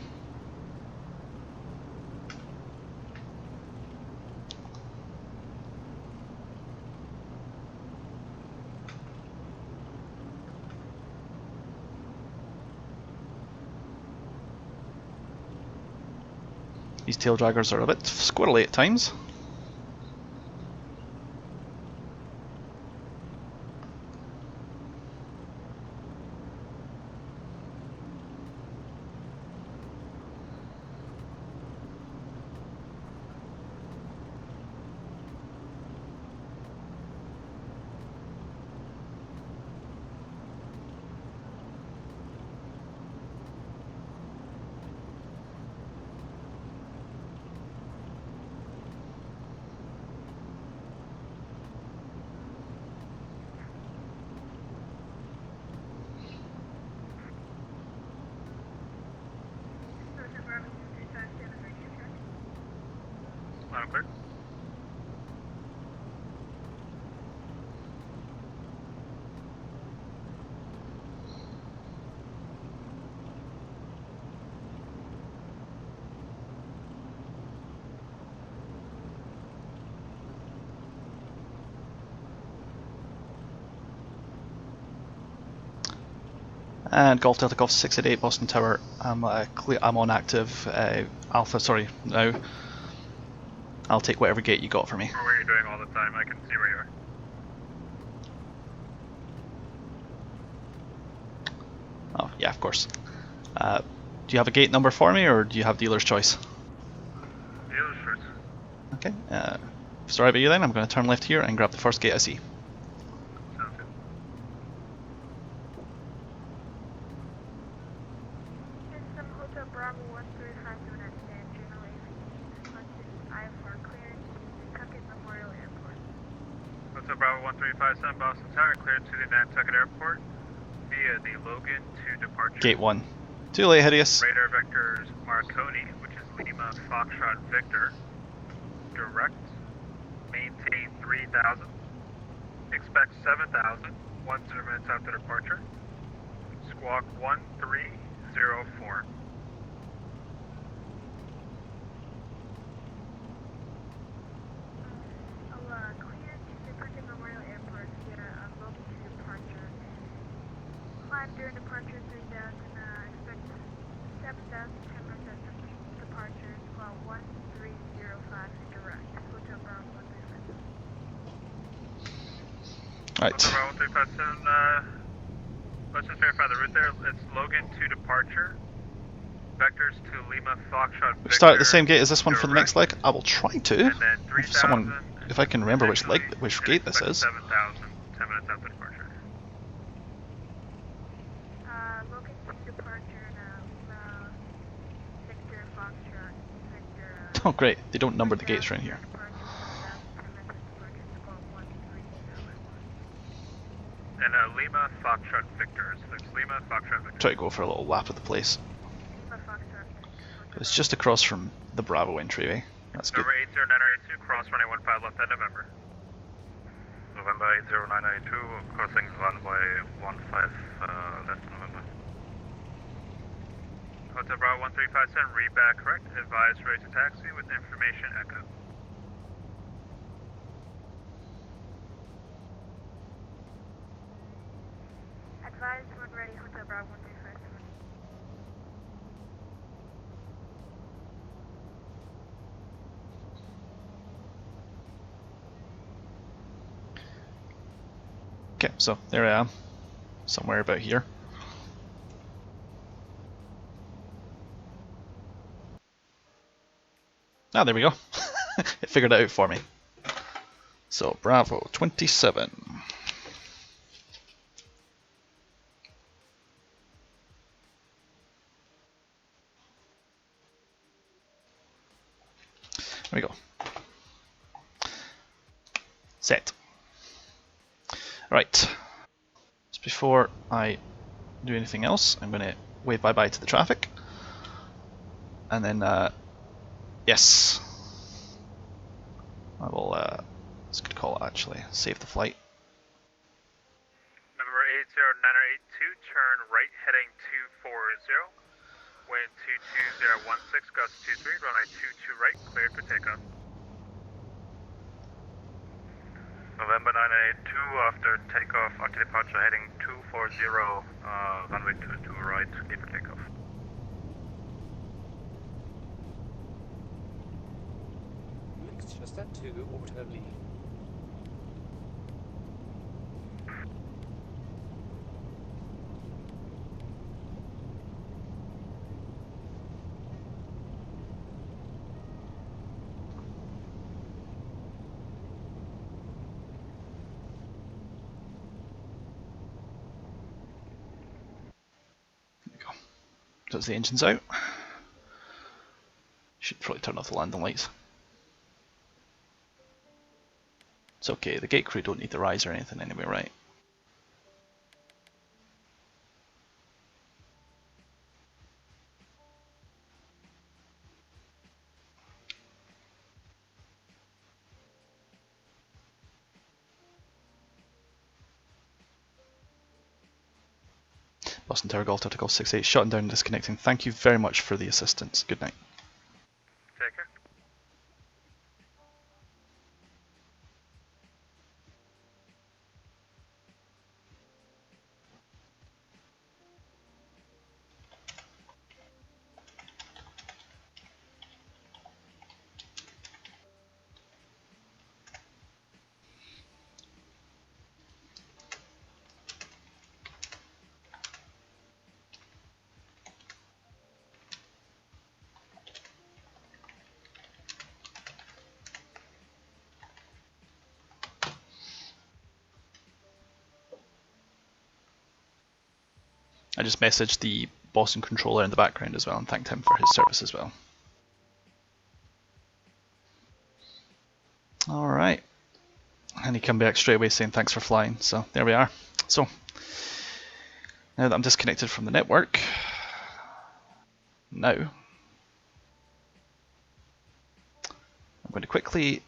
These tail draggers are a bit squirrely at times. And Golf Delta Golf 688 Boston Tower. I'm on active. Alpha, sorry, now. I'll take whatever gate you got for me. Or what you're doing all the time, I can see where you are. Oh, yeah, of course. Do you have a gate number for me, or do you have dealer's choice? Dealer's choice. Okay. Sorry about you then. I'm going to turn left here and grab the first gate I see. Sounds good. System Hotel Bravo 1357 at San Juno IFR clearance to Nantucket Memorial Airport. Hotel Bravo 1357 Boston Tower cleared to the Nantucket Airport via the Logan to departure. Gate 1. Too late, Hideous. Radar vectors Marconi, which is Lima Foxtrot Victor. Direct. Maintain 3,000. Expect 7,000. 10 minutes after departure. Squawk 1304. Clear to Nantucket Memorial Airport via Logan to departure. Climb during departure 3,000. Expect 7,000. 10 minutes after departure. Squawk 1305 direct. Hotel Bravo 1357. Right. Hotel Bravo 1357, let's just verify the route there. It's Logan to departure. Vectors to Lima Foxtrot Victor. Start at the same gate as this one for the next direct. leg. I will try to. And then 3,000. If I can remember which initially, gate this expect is. 7,000. 10 minutes after departure. Logan to departure Lima Victor Foxtrot Victor. Oh great, they don't number the gates around here. And Lima Foxtrot Victor. So it's Lima Foxtrot Victor. Try to go for a little lap of the place. It's just across from the Bravo entryway. That's good. Number 80982, cross runway 15 left at November. November 80982, crossing runway 15 left November. Hotel Bravo 1357, read back correct. Advise ready to taxi with information echo. Advise when ready, Hotel Bravo 1357. Okay, so there I am. Somewhere about here. Ah, there we go. It figured it out for me. So, Bravo 27. There we go. Set. Right. Just before I do anything else, I'm going to wave bye-bye to the traffic. And then, yes. I will, it's a good call actually, save the flight. Number 80982, turn right heading 240. Wind 22016, gust 23, runway 22 right, cleared for takeoff. November 982, after takeoff, after departure, heading 240, runway 22 right, clear for takeoff. Links just at 2, orbital lead. That's the engines out. Should probably turn off the landing lights. It's okay, the gate crew don't need the rise or anything anyway, right? Boston Tower Golf Delta Golf 68, shutting down and disconnecting. Thank you very much for the assistance. Good night. Take care. I just messaged the Boston controller in the background as well and thanked him for his service as well. Alright. And he came back straight away saying thanks for flying, so there we are. So, now that I'm disconnected from the network, now I'm going to quickly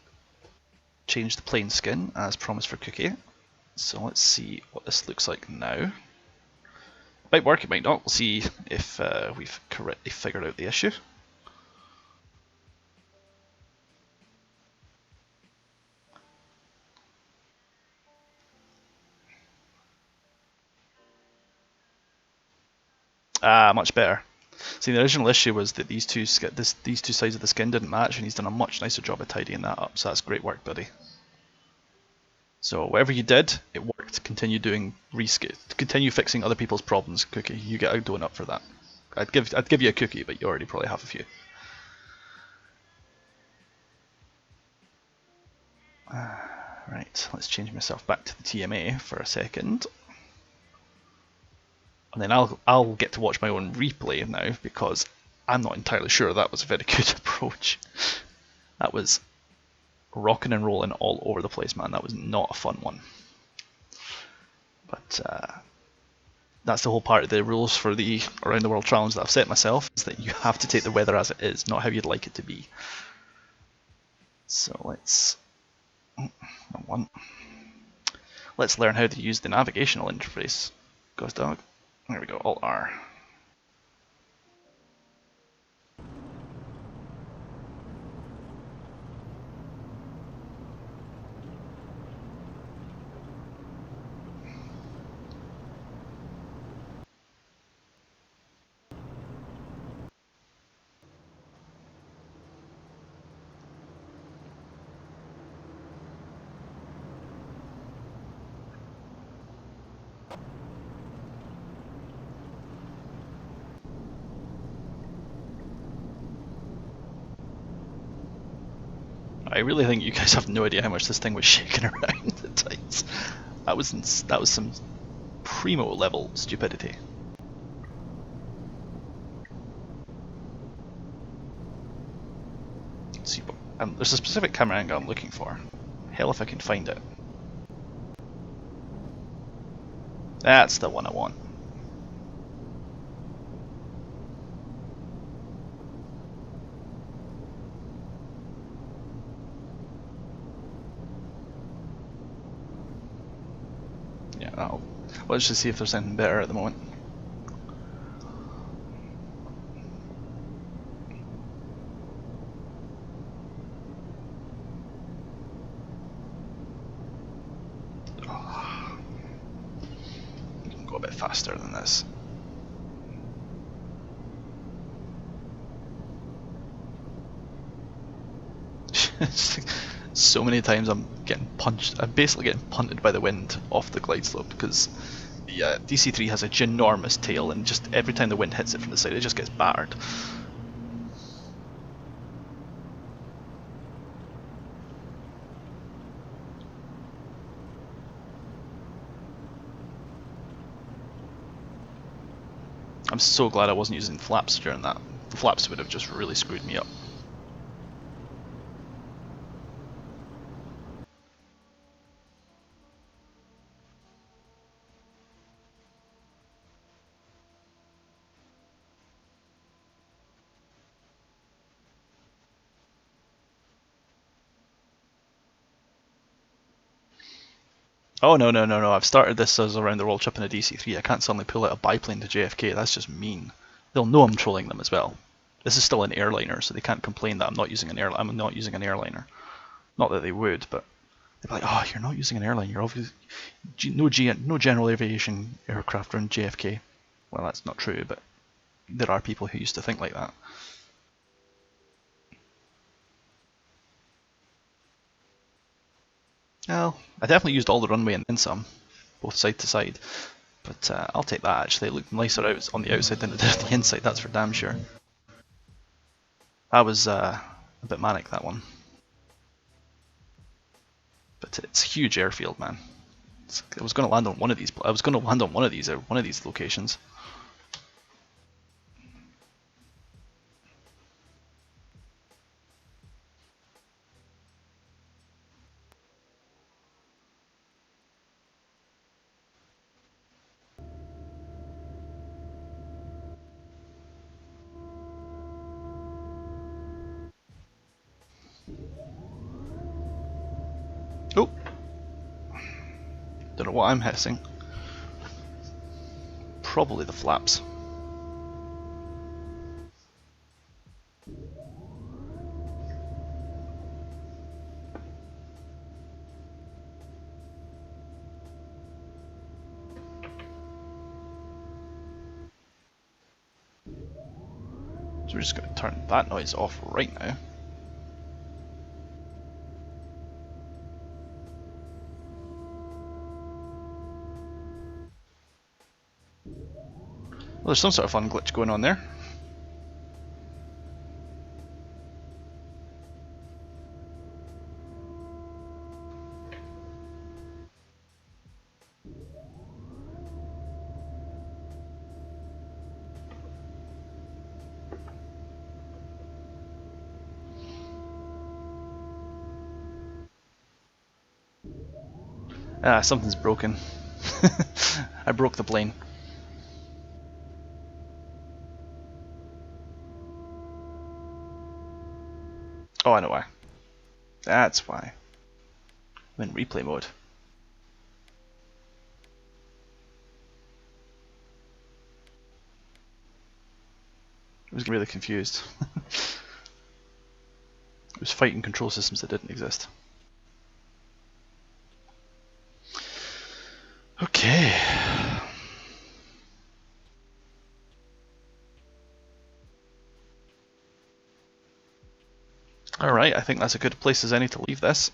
change the plane skin as promised for Cookie. So let's see what this looks like now. It might work, it might not. We'll see if we've correctly figured out the issue. Ah, much better. See, the original issue was that these two sides of the skin didn't match, and he's done a much nicer job of tidying that up. So that's great work, buddy. So whatever you did, it worked. Continue fixing other people's problems, Cookie. You get a donut for that. I'd give you a cookie, but you already probably have a few. Right, let's change myself back to the TMA for a second. And then I'll get to watch my own replay now, because I'm not entirely sure that was a very good approach. That was rocking and rolling all over the place, man. That was not a fun one. But that's the whole part of the rules for the Around the World Challenge that I've set myself, is that you have to take the weather as it is, not how you'd like it to be. So let's learn how to use the navigational interface. Ghost dog. There we go, Alt R. I really think you guys have no idea how much this thing was shaking around at times. That was some primo level stupidity. Let's see, there's a specific camera angle I'm looking for. Hell if I can find it. That's the one I want. Yeah, let's just see if there's anything better at the moment. Oh, go a bit faster than this. So many times I'm basically getting punted by the wind off the glide slope, because the DC-3 has a ginormous tail, and just every time the wind hits it from the side it just gets battered. I'm so glad I wasn't using flaps during that. The flaps would have just really screwed me up. Oh no, I've started this as Around the World trip in a DC-3. I can't suddenly pull out a biplane to JFK, that's just mean. They'll know I'm trolling them as well. This is still an airliner, so they can't complain that I'm not using an airliner. Not that they would, but they'd be like, oh, you're not using an airliner, you're obviously no general aviation aircraft around JFK. Well, that's not true, but there are people who used to think like that. Well, I definitely used all the runway and then some, both side to side. But I'll take that actually, it looked nicer out on the outside than it did on the inside, that's for damn sure. That was a bit manic, that one. But it's a huge airfield, man. I was going to land on one of these. I was going to land on one of these locations. Don't know what I'm hissing. Probably the flaps. So we're just going to turn that noise off right now. Well, there's some sort of fun glitch going on there. Ah, something's broken. I broke the plane. Oh, I know why. That's why. I'm in replay mode. I was really confused. It was fighting control systems that didn't exist. Okay. Alright, I think that's a good place as any to leave this.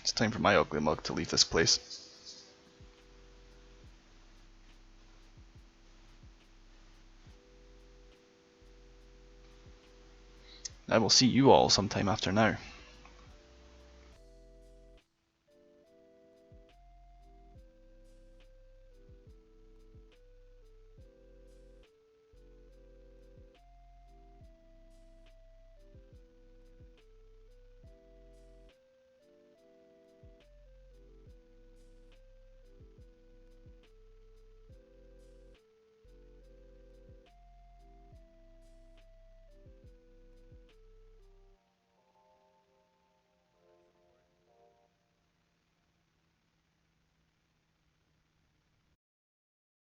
It's time for my ugly mug to leave this place. I will see you all sometime after now.